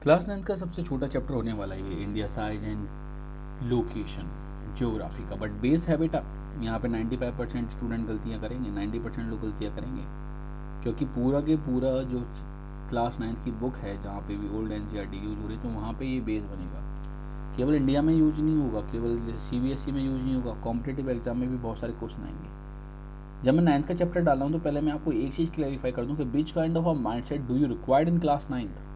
Class 9 का सबसे छोटा चैप्टर होने वाला है ये, India size and location geography का। बट बेस है बेटा, यहाँ पे 95% स्टूडेंट गलतियाँ करेंगे, 90% लोग गलतियाँ करेंगे, क्योंकि पूरा के पूरा जो क्लास 9 की बुक है जहाँ पे भी ओल्ड एनसीईआरटी यूज हो रही है, तो वहाँ पे ये बेस बनेगा। केवल इंडिया में यूज नहीं होगा, केवल सीबीएसई में यूज नहीं होगा, कॉम्पिटेटिव एग्जाम में भी बहुत सारे क्वेश्चन आएंगे। जब मैं 9th का चैप्टर डाल रहा हूँ तो पहले मैं आपको एक चीज़ क्लैरिफाई कर दूँ कि which kind of a mind set do you required in class 9th,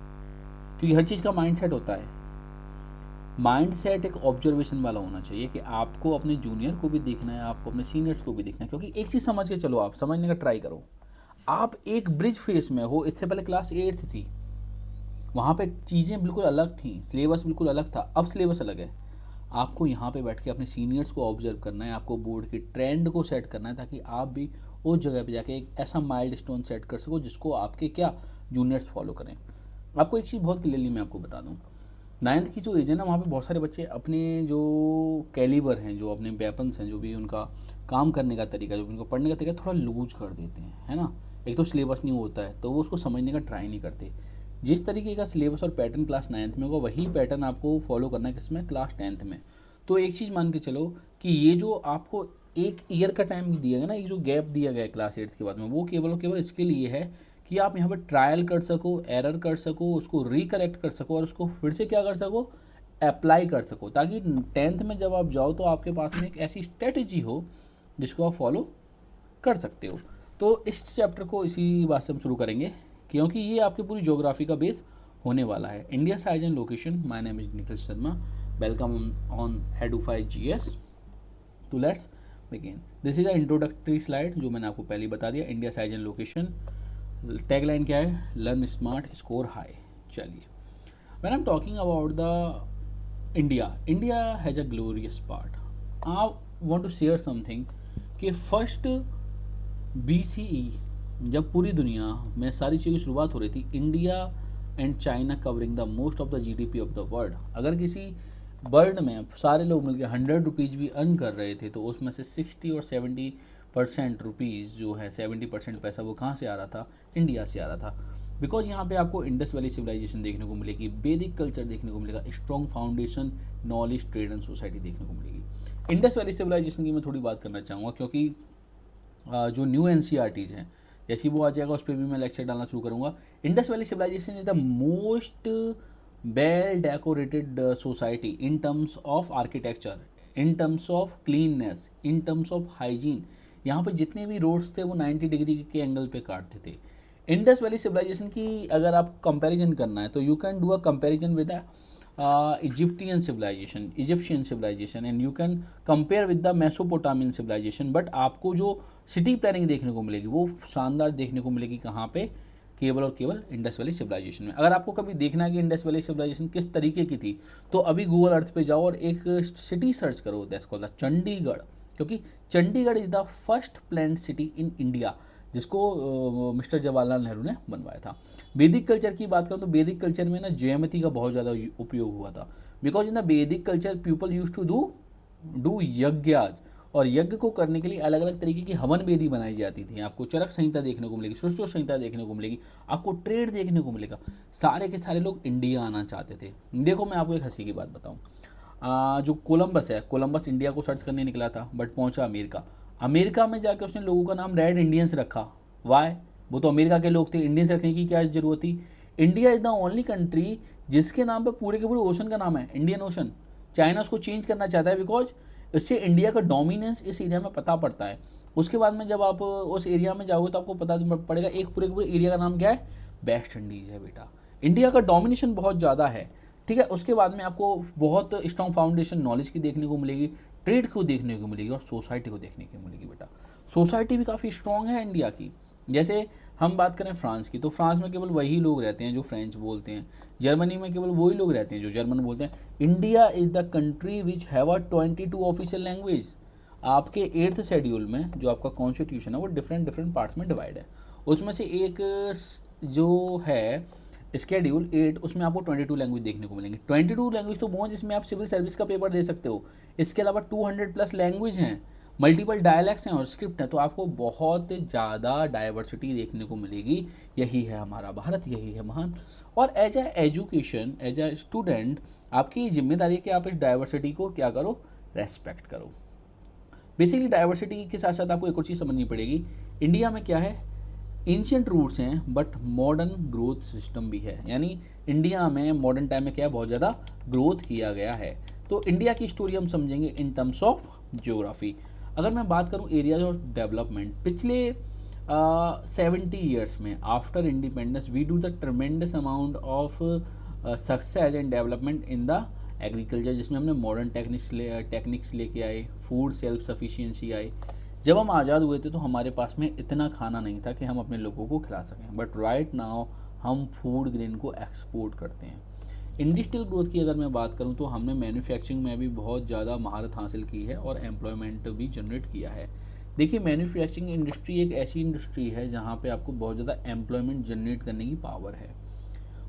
क्योंकि हर चीज़ का माइंड सेट होता है। माइंड सेट एक ऑब्जर्वेशन वाला होना चाहिए कि आपको अपने जूनियर को भी देखना है, आपको अपने सीनियर्स को भी देखना है। क्योंकि एक चीज़ समझ के चलो, आप समझने का ट्राई करो, आप एक ब्रिज फेस में हो। इससे पहले क्लास 8 थी, वहाँ पे चीज़ें बिल्कुल अलग थी, सिलेबस बिल्कुल अलग था, अब सिलेबस अलग है। आपको यहाँ पे बैठ के अपने सीनियर्स को ऑब्जर्व करना है, आपको बोर्ड के ट्रेंड को सेट करना है, ताकि आप भी उस जगह पे जाके एक ऐसा माइल्ड स्टोन सेट कर सको जिसको आपके क्या जूनियर्स फॉलो करें। आपको एक चीज़ बहुत क्लियरली मैं आपको बता दूँ, 9th की जो एज है ना, वहाँ पे बहुत सारे बच्चे अपने जो कैलिबर हैं, जो अपने वेपन्स हैं, जो भी उनका काम करने का तरीका, जो उनको पढ़ने का तरीका, थोड़ा लूज कर देते हैं, है ना। एक तो सिलेबस नहीं होता है तो वो उसको समझने का ट्राई नहीं करते। जिस तरीके का सिलेबस और पैटर्न क्लास 9th में होगा, वही पैटर्न आपको फॉलो करना है किसमें, क्लास 10th में। तो एक चीज़ मान के चलो कि ये जो आपको एक ईयर का टाइम दिया गया ना, ये जो गैप दिया गया है क्लास 8 के बाद में, वो केवल और केवल इसके लिए है कि आप यहाँ पर ट्रायल कर सको, एरर कर सको, उसको रिकरेक्ट कर सको और उसको फिर से क्या कर सको, अप्लाई कर सको, ताकि 10th में जब आप जाओ तो आपके पास में एक ऐसी स्ट्रेटजी हो जिसको आप फॉलो कर सकते हो। तो इस चैप्टर को इसी बात से हम शुरू करेंगे, क्योंकि ये आपकी पूरी ज्योग्राफी का बेस होने वाला है। India size and location, my name is Nikhil Sharma, welcome on Edufy GS. तो let's begin. This is a introductory slide जो मैंने आपको पहले ही बता दिया। India size and location, tagline क्या है, लर्न स्मार्ट स्कोर हाई। चलिए, when I am talking about the India has a glorious part. I want to share something कि फर्स्ट बीसीई, जब पूरी दुनिया में सारी चीज़ों की शुरुआत हो रही थी, India and China covering the most of the GDP of the world. अगर किसी वर्ल्ड में सारे लोग मिलकर 100 रुपीज़ भी अर्न कर रहे थे, तो उसमें से 60 और 70% रुपीज़ जो है, 70% पैसा वो कहाँ से आ रहा था, इंडिया से आ रहा था। बिकॉज यहाँ पे आपको इंडस वैली सिविलाइजेशन देखने को मिलेगी, वैदिक कल्चर देखने को मिलेगा, strong foundation, knowledge, trade and society देखने को मिलेगी। इंडस वैली सिविलाइजेशन की मैं थोड़ी बात करना चाहूँगा, क्योंकि जो न्यू एनसीईआरटीज़ हैं, जैसे वो आ जाएगा उस पर भी मैं लेक्चर डालना शुरू करूँगा। Indus valley civilization is the most well decorated society in terms of architecture, in terms of cleanliness, in terms of hygiene. यहाँ पे जितने भी रोड्स थे वो 90 डिग्री के एंगल पे काटते थे। इंडस वैली सिविलाइजेशन की अगर आप कंपैरिजन करना है तो you can do a comparison with Egyptian civilization and you can compare with the Mesopotamian civilization. But आपको जो सिटी प्लानिंग देखने को मिलेगी वो शानदार देखने को मिलेगी कहाँ पे, केवल और केवल इंडस वैली सिविलाइजेशन में। अगर आपको कभी देखना है कि इंडस वैली सिविलाइजेशन किस तरीके की थी, तो अभी गूगल अर्थ पे जाओ और एक सिटी सर्च करो, दैट्स कॉल्ड द चंडीगढ़। क्योंकि Chandigarh is the first planned city in India, जिसको मिस्टर जवाहरलाल नेहरू ने बनवाया था। वैदिक कल्चर की बात करूँ तो वैदिक कल्चर में ना ज्योमेट्री का बहुत ज़्यादा उपयोग हुआ था। Because in the Vedic culture people use to do yajnas, और यज्ञ को करने के लिए अलग अलग तरीके की हवन वेदी बनाई जाती थी। आपको चरक संहिता देखने को मिलेगी, सुश्रुत संहिता देखने को मिलेगी, आपको ट्रेड देखने को मिलेगा। सारे के सारे लोग इंडिया आना चाहते थे। देखो मैं आपको एक हंसी की बात बताऊँ, जो कोलंबस है, कोलंबस इंडिया को सर्च करने निकला था, बट पहुंचा अमेरिका। अमेरिका में जाकर उसने लोगों का नाम रेड इंडियंस रखा। वाई? वो तो अमेरिका के लोग थे, इंडियंस रखने की क्या जरूरत थी। India is the only country जिसके नाम पे पूरे के पूरे ओशन का नाम है, इंडियन ओशन। चाइना उसको चेंज करना चाहता है, बिकॉज इससे इंडिया का डोमिनेंस इस एरिया में पता पड़ता है। उसके बाद में जब आप उस एरिया में जाओगे तो आपको पता पड़ेगा एक पूरे के पूरे एरिया का नाम क्या है, वेस्ट इंडीज़ है बेटा। इंडिया का डोमिनेशन बहुत ज़्यादा है, ठीक है। उसके बाद में आपको बहुत स्ट्रॉन्ग फाउंडेशन नॉलेज की देखने को मिलेगी, ट्रेड को देखने को मिलेगी और सोसाइटी को देखने को मिलेगी बेटा। सोसाइटी भी काफ़ी स्ट्रॉन्ग है इंडिया की। जैसे हम बात करें फ्रांस की, तो फ्रांस में केवल वही लोग रहते हैं जो फ्रेंच बोलते हैं। जर्मनी में केवल वही लोग रहते हैं जो जर्मन बोलते हैं। India is the country which have a 22 official language. आपके 8th शेड्यूल में जो आपका कॉन्स्टिट्यूशन है वो डिफरेंट डिफरेंट पार्ट्स में डिवाइड है। उसमें से एक जो है स्केड्यूल 8, उसमें आपको 22 लैंग्वेज देखने को मिलेंगी। 22 लैंग्वेज तो वो जिसमें आप सिविल सर्विस का पेपर दे सकते हो। इसके अलावा 200 प्लस लैंग्वेज हैं। मल्टीपल डायलैक्ट्स हैं और स्क्रिप्ट हैं, तो आपको बहुत ज़्यादा डाइवर्सिटी देखने को मिलेगी। यही है हमारा भारत, यही है महान। और as a education, as a student, आपकी जिम्मेदारी है कि आप इस डाइवर्सिटी को क्या करो, रेस्पेक्ट करो। बेसिकली डाइवर्सिटी के साथ साथ आपको एक और चीज़ समझनी पड़ेगी, इंडिया में क्या है, एंशियंट रूट्स हैं बट मॉडर्न ग्रोथ सिस्टम भी है। यानी इंडिया में मॉडर्न टाइम में क्या बहुत ज़्यादा ग्रोथ किया गया है। तो इंडिया की स्टोरी हम समझेंगे इन टर्म्स ऑफ ज्योग्राफी। अगर मैं बात करूं एरियाज ऑफ डेवलपमेंट, पिछले 70 ईयर्स में after independence we do the tremendous amount of success and development in the agriculture, जिसमें हमने मॉडर्न टेक्निक्स लेके आए, फूड सेल्फ सफिशिएंसी आई। जब हम आज़ाद हुए थे तो हमारे पास में इतना खाना नहीं था कि हम अपने लोगों को खिला सकें, बट राइट नाउ हम फूड ग्रेन को एक्सपोर्ट करते हैं। इंडस्ट्रियल ग्रोथ की अगर मैं बात करूं तो हमने मैन्युफैक्चरिंग में भी बहुत ज़्यादा महारत हासिल की है और एम्प्लॉयमेंट भी जनरेट किया है। देखिए मैन्युफैक्चरिंग इंडस्ट्री एक ऐसी इंडस्ट्री है जहाँ पे आपको बहुत ज़्यादा एम्प्लॉयमेंट जनरेट करने की पावर है।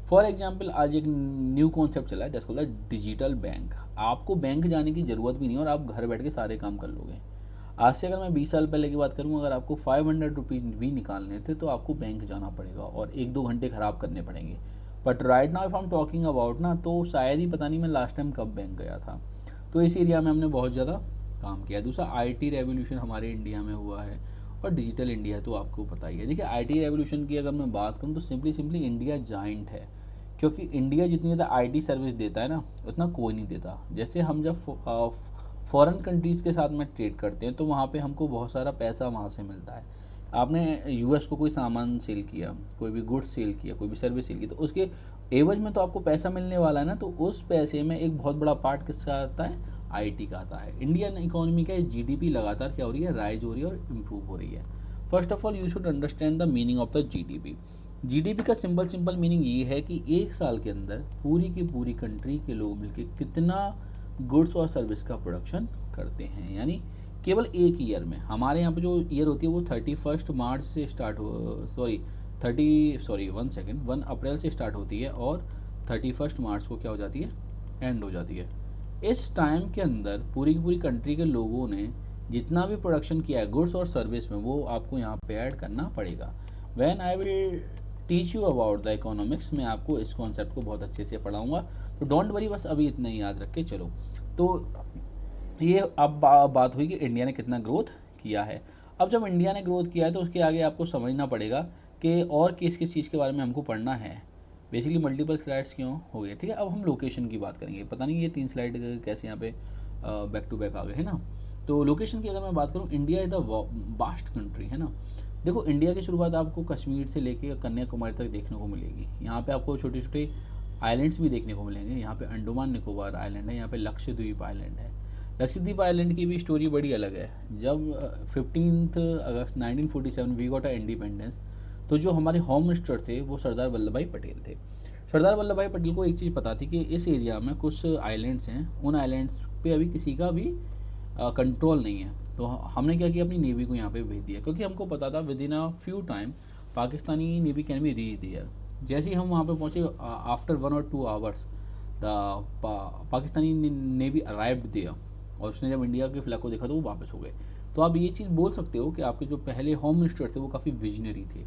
फॉर एग्जाम्पल आज एक न्यू कॉन्सेप्ट चला है दैट्स कॉल्ड डिजिटल बैंक। आपको बैंक जाने की ज़रूरत भी नहीं और आप घर बैठ के सारे काम कर लोगे। आज से अगर मैं 20 साल पहले की बात करूँ, अगर आपको 500 रुपीज़ भी निकालने थे तो आपको बैंक जाना पड़ेगा और 1-2 घंटे ख़राब करने पड़ेंगे। But right now if I am talking about ना, तो शायद ही पता नहीं मैं लास्ट टाइम कब बैंक गया था। तो इस एरिया में हमने बहुत ज़्यादा काम किया। दूसरा IT रेवोल्यूशन हमारे इंडिया में हुआ है और डिजिटल इंडिया तो आपको पता ही है। देखिए IT रेवोल्यूशन की अगर मैं बात करूँ तो सिंपली इंडिया जाइंट है, क्योंकि इंडिया जितनी ज़्यादा IT सर्विस देता है ना उतना कोई नहीं देता। जैसे हम जब फॉरेन कंट्रीज़ के साथ में ट्रेड करते हैं तो वहाँ पे हमको बहुत सारा पैसा वहाँ से मिलता है। आपने US को कोई सामान सेल किया, कोई भी गुड्स सेल किया, कोई भी सर्विस सेल की, तो उसके एवज में तो आपको पैसा मिलने वाला है ना। तो उस पैसे में एक बहुत बड़ा पार्ट किसका आता है, IT का आता है। इंडियन इकोनॉमी का GDP लगातार क्या हो रही है, राइज हो रही है और इम्प्रूव हो रही है। First of all you should understand the meaning of the GDP का सिंपल मीनिंग ये है कि एक साल के अंदर पूरी की पूरी कंट्री के लोग मिलकर कितना गुड्स और सर्विस का प्रोडक्शन करते हैं। यानी केवल एक ईयर में, हमारे यहाँ पे जो ईयर होती है वो 31 मार्च से स्टार्ट हो 1 अप्रैल से स्टार्ट होती है और 31 मार्च को क्या हो जाती है, एंड हो जाती है। इस टाइम के अंदर पूरी की पूरी कंट्री के लोगों ने जितना भी प्रोडक्शन किया है गुड्स और सर्विस में, वो आपको यहाँ पे ऐड करना पड़ेगा। When I will teach you about the economics, मैं आपको इस कॉन्सेप्ट को बहुत अच्छे से पढ़ाऊँगा, तो डोंट वरी, बस अभी इतना ही याद रख के चलो। तो ये अब बात हुई कि इंडिया ने कितना ग्रोथ किया है। अब जब इंडिया ने ग्रोथ किया है तो उसके आगे आपको समझना पड़ेगा कि और किस किस चीज़ के बारे में हमको पढ़ना है। बेसिकली मल्टीपल स्लाइड्स क्यों हो गए, ठीक है। अब हम लोकेशन की बात करेंगे। पता नहीं ये 3 स्लाइड कैसे यहाँ पे बैक टू बैक आ गए, है ना। तो लोकेशन की अगर मैं बात करूँ, India is the vast country, है ना। देखो इंडिया की शुरुआत आपको कश्मीर से लेके कन्याकुमारी तक देखने को मिलेगी। यहाँ पे आपको छोटे छोटे आइलैंड्स भी देखने को मिलेंगे। यहाँ पे अंडमान निकोबार आइलैंड है, यहाँ पे लक्षद्वीप आइलैंड है। लक्षद्वीप आइलैंड की भी स्टोरी बड़ी अलग है। जब 15 अगस्त 1947 वी गॉट अ इंडिपेंडेंस, तो जो हमारे होम मिनिस्टर थे वो सरदार वल्लभ भाई पटेल थे। सरदार वल्लभ भाई पटेल को एक चीज़ पता थी कि इस एरिया में कुछ आइलैंड्स हैं, उन आइलैंड्स पे अभी किसी का भी कंट्रोल नहीं है। तो हमने क्या किया, अपनी नेवी को यहाँ पे भेज दिया, क्योंकि हमको पता था within a few time Pakistani navy can be reach there. जैसे ही हम वहाँ पे पहुँचे, आफ्टर 1 और 2 hours the Pakistani navy arrived there, और उसने जब इंडिया के फ्लैग को देखा तो वो वापस हो गए। तो आप ये चीज़ बोल सकते हो कि आपके जो पहले होम मिनिस्टर थे वो काफ़ी विजनरी थे,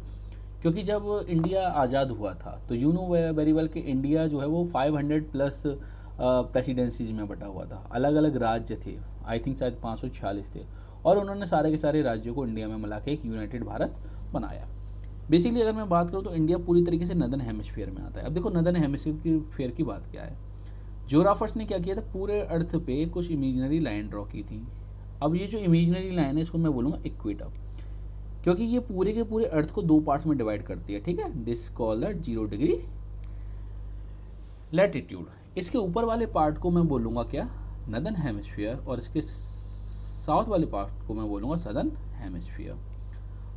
क्योंकि जब इंडिया आज़ाद हुआ था तो यू नो वेरी वेल कि इंडिया जो है वो 500+ प्रेसिडेंसीज में बटा हुआ था। अलग अलग राज्य थे, आई थिंक शायद 546 थे, और उन्होंने सारे के सारे राज्यों को इंडिया में मिला के एक यूनाइटेड भारत बनाया। बेसिकली अगर मैं बात करूँ तो इंडिया पूरी तरीके से नदर्न हेमिस्फीयर में आता है। अब देखो नदर्न हेमिस्फीयर की बात क्या है, ज्योग्राफर्स ने क्या किया था, पूरे अर्थ पे कुछ इमेजिनरी लाइन ड्रॉ की थी। अब ये जो इमेजिनरी लाइन है इसको मैं बोलूँगा इक्वेटर, क्योंकि ये पूरे के पूरे अर्थ को 2 पार्ट्स में डिवाइड करती है, ठीक है। This called 0 degree latitude. इसके ऊपर वाले पार्ट को मैं बोलूँगा क्या, नदर्न हेमिस्फीयर, और इसके साउथ वाले पार्ट को मैं बोलूँगा सदर्न हेमिस्फीयर।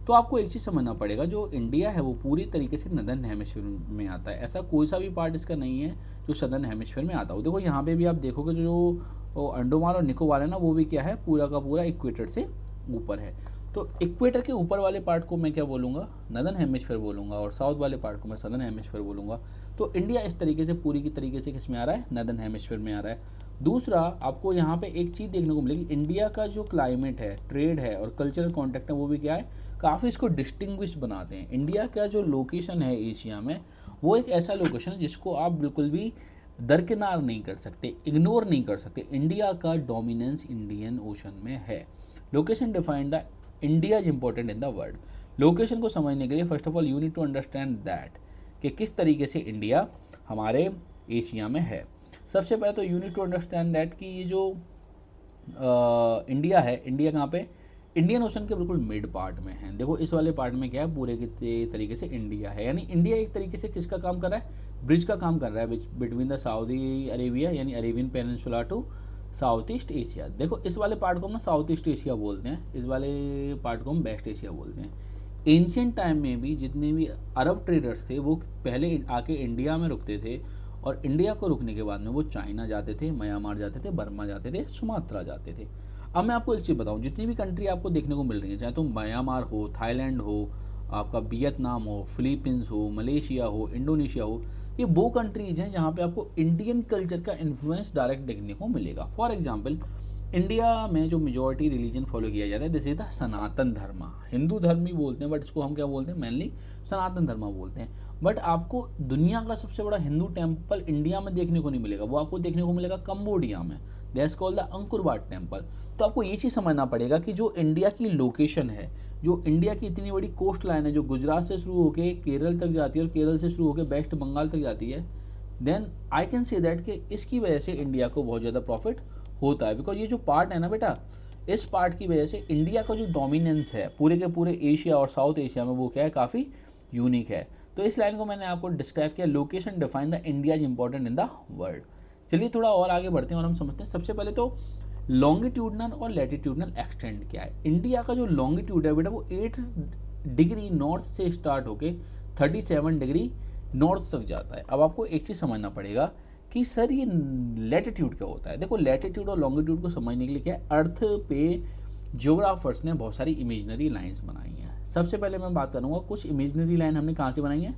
तो आपको एक चीज़ समझना पड़ेगा, जो इंडिया है वो पूरी तरीके से नदर्न हेमिस्फीयर में आता है। ऐसा कोई सा भी पार्ट इसका नहीं है जो सदर्न हेमिस्फीयर में आता हो। देखो यहाँ पे भी आप देखोगे जो अंडमान और निकोबार है ना, वो भी क्या है, पूरा का पूरा इक्वेटर से ऊपर है। तो इक्वेटर के ऊपर वाले पार्ट को मैं क्या बोलूँगा, नदर्न हेमिस्फीयर बोलूँगा, और साउथ वाले पार्ट को मैं सदर्न हेमिस्फीयर बोलूँगा। तो इंडिया इस तरीके से पूरी की तरीके से किस में आ रहा है, नदर्न हेमिस्फीयर में आ रहा है। दूसरा आपको यहाँ पे एक चीज़ देखने को मिलेगी, इंडिया का जो क्लाइमेट है, ट्रेड है और कल्चरल कॉन्टेक्ट है, वो भी क्या है, काफ़ी इसको डिस्टिंग्विश बनाते हैं। इंडिया का जो लोकेशन है एशिया में, वो एक ऐसा लोकेशन है जिसको आप बिल्कुल भी दरकिनार नहीं कर सकते, इग्नोर नहीं कर सकते। इंडिया का डोमिनेंस इंडियन ओशन में है। Location define the India is important in the world. Location को समझने के लिए first of all you need to understand that कि किस तरीके से इंडिया हमारे एशिया में है। सबसे पहले तो you need to understand that कि ये जो इंडिया है, इंडिया कहाँ पे, इंडियन ओशन के बिल्कुल मिड पार्ट में है। देखो इस वाले पार्ट में क्या है, पूरे के तरीके से इंडिया है, यानी इंडिया एक तरीके से किसका काम कर रहा है, ब्रिज का काम कर रहा है बिटवीन द सऊदी अरेबिया यानी Arabian peninsula to south east Asia. देखो इस वाले पार्ट को हम ना साउथ ईस्ट एशिया बोलते हैं, इस वाले पार्ट को हम वेस्ट एशिया बोलते हैं। एंशियंट टाइम में भी जितने भी अरब ट्रेडर्स थे वो पहले आके इंडिया में रुकते थे, और इंडिया को रुकने के बाद में वो चाइना जाते थे, म्यांमार जाते थे, बर्मा जाते थे, सुमात्रा जाते थे। अब मैं आपको एक चीज़ बताऊं, जितनी भी कंट्री आपको देखने को मिल रही है, चाहे तो म्यांमार हो, थाईलैंड हो, आपका वियतनाम हो, फिलीपींस हो, मलेशिया हो, इंडोनेशिया हो, ये वो कंट्रीज हैं जहाँ पे आपको इंडियन कल्चर का इन्फ्लुएंस डायरेक्ट देखने को मिलेगा। फॉर एग्जाम्पल इंडिया में जो मेजॉरिटी रिलीजन फॉलो किया जाता है दिस इज द सनातन धर्म। हिंदू धर्म ही बोलते हैं, बट इसको हम क्या बोलते हैं, मेनली सनातन धर्म बोलते हैं। बट आपको दुनिया का सबसे बड़ा हिंदू टेम्पल इंडिया में देखने को नहीं मिलेगा, वो आपको देखने को मिलेगा कंबोडिया में, that's called the Ankur watt temple. तो आपको ये चीज़ समझना पड़ेगा कि जो इंडिया की लोकेशन है, जो इंडिया की इतनी बड़ी कोस्ट लाइन है, जो गुजरात से शुरू होकर केरल तक जाती है और केरल से शुरू होकर वेस्ट बंगाल तक जाती है, then I can say that कि इसकी वजह से इंडिया को बहुत ज़्यादा प्रॉफिट होता है। बिकॉज ये जो पार्ट है ना बेटा, इस पार्ट की वजह से इंडिया का जो डोमिनेंस है पूरे के पूरे एशिया और साउथ एशिया में, वो क्या है, काफ़ी यूनिक है। तो इस लाइन को मैंने आपको डिस्क्राइब किया, location define the India is important in the world. चलिए थोड़ा और आगे बढ़ते हैं और हम समझते हैं। सबसे पहले तो लॉन्गिट्यूडनल और लैटिट्यूडनल एक्सटेंड क्या है। इंडिया का जो लॉन्गिट्यूड है बेटा, वो 8 डिग्री नॉर्थ से स्टार्ट होके 37 डिग्री नॉर्थ तक जाता है। अब आपको एक चीज़ समझना पड़ेगा कि सर ये लैटिट्यूड क्या होता है। देखो लैटिट्यूड और लॉन्गिट्यूड को समझने के लिए क्या है, अर्थ पे जियोग्राफर्स ने बहुत सारी इमेजनरी लाइंस बनाई हैं। सबसे पहले मैं बात करूँगा कुछ इमेजनरी लाइन हमने कहाँ से बनाई है,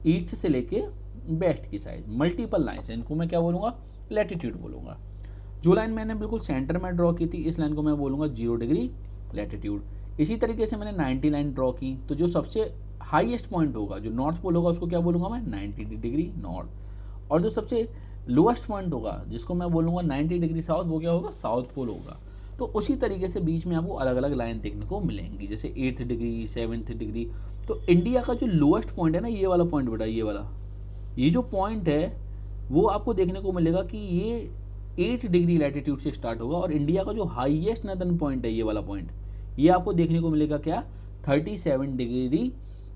ईस्ट से लेके वेस्ट की साइड, मल्टीपल लाइन्स हैं, इनको मैं क्या बोलूँगा, लैटिट्यूड बोलूँगा। जो लाइन मैंने बिल्कुल सेंटर में ड्रॉ की थी, इस लाइन को मैं बोलूँगा 0 डिग्री लैटिट्यूड। इसी तरीके से मैंने 90 लाइन ड्रॉ की, तो जो सबसे हाईएस्ट पॉइंट होगा, जो नॉर्थ पोल होगा, उसको क्या बोलूँगा मैं, 90 डिग्री नॉर्थ। और जो सबसे लोएस्ट पॉइंट होगा, जिसको मैं बोलूँगा 90 डिग्री साउथ, वो क्या होगा, साउथ पोल होगा। तो उसी तरीके से बीच में आपको अलग अलग लाइन देखने को मिलेंगी, जैसे 8th डिग्री, 7th डिग्री। तो इंडिया का जो लोएस्ट पॉइंट है ना, ये वाला पॉइंट बेटा, ये वाला, ये जो पॉइंट है वो आपको देखने को मिलेगा कि ये 8 डिग्री लैटिट्यूड से स्टार्ट होगा, और इंडिया का जो हाईएस्ट नदर्न पॉइंट है, ये वाला पॉइंट, ये आपको देखने को मिलेगा क्या, 37 डिग्री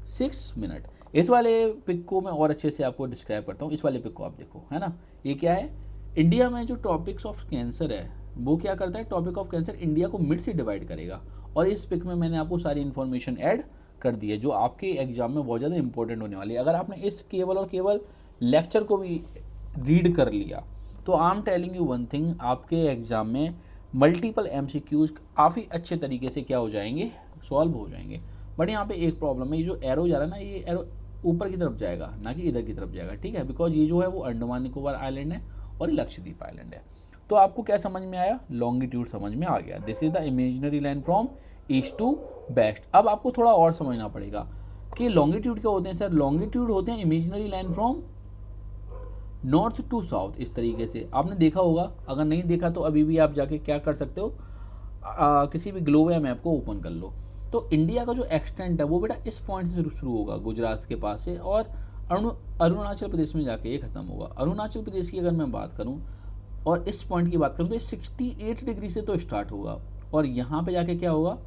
6 मिनट। इस वाले पिक को मैं और अच्छे से आपको डिस्क्राइब करता हूँ। इस वाले पिक को आप देखो, है ना, ये क्या है, इंडिया में जो टॉपिक्स ऑफ कैंसर है वो क्या करता है, टॉपिक ऑफ कैंसर इंडिया को मिड से डिवाइड करेगा। और इस पिक में मैंने आपको सारी इन्फॉर्मेशन ऐड कर दी है जो आपके एग्जाम में बहुत ज़्यादा इंपॉर्टेंट होने वाली है। अगर आपने इस केवल और केवल लेक्चर को भी रीड कर लिया तो I am telling you one thing, आपके एग्जाम में मल्टीपल MCQs काफ़ी अच्छे तरीके से क्या हो जाएंगे, सॉल्व हो जाएंगे। बट यहाँ पे एक प्रॉब्लम है, ये जो एरो जा रहा है ना, ये एरो ऊपर की तरफ जाएगा, ना कि इधर की तरफ जाएगा, ठीक है, बिकॉज ये जो है वो अंडमान निकोबार आइलैंड है और ये लक्षद्वीप आइलैंड है। तो आपको क्या समझ में आया, लॉन्गिट्यूड समझ में आ गया। This is the imaginary line from east to west. अब आपको थोड़ा और समझना पड़ेगा कि लॉन्गिट्यूड क्या होते हैं। सर लॉन्गिट्यूड होते हैं imaginary line from north to south. इस तरीके से आपने देखा होगा, अगर नहीं देखा तो अभी भी आप जाके क्या कर सकते हो, किसी भी ग्लोब या मैप को ओपन कर लो। तो इंडिया का जो एक्सटेंट है वो बेटा इस पॉइंट से शुरू होगा, गुजरात के पास से, और अरुणाचल प्रदेश में जाके ये खत्म होगा। अरुणाचल प्रदेश की अगर मैं बात करूँ और इस पॉइंट की बात करूँ तो ये 68 डिग्री से तो स्टार्ट होगा, और यहाँ पे जाके क्या होगा,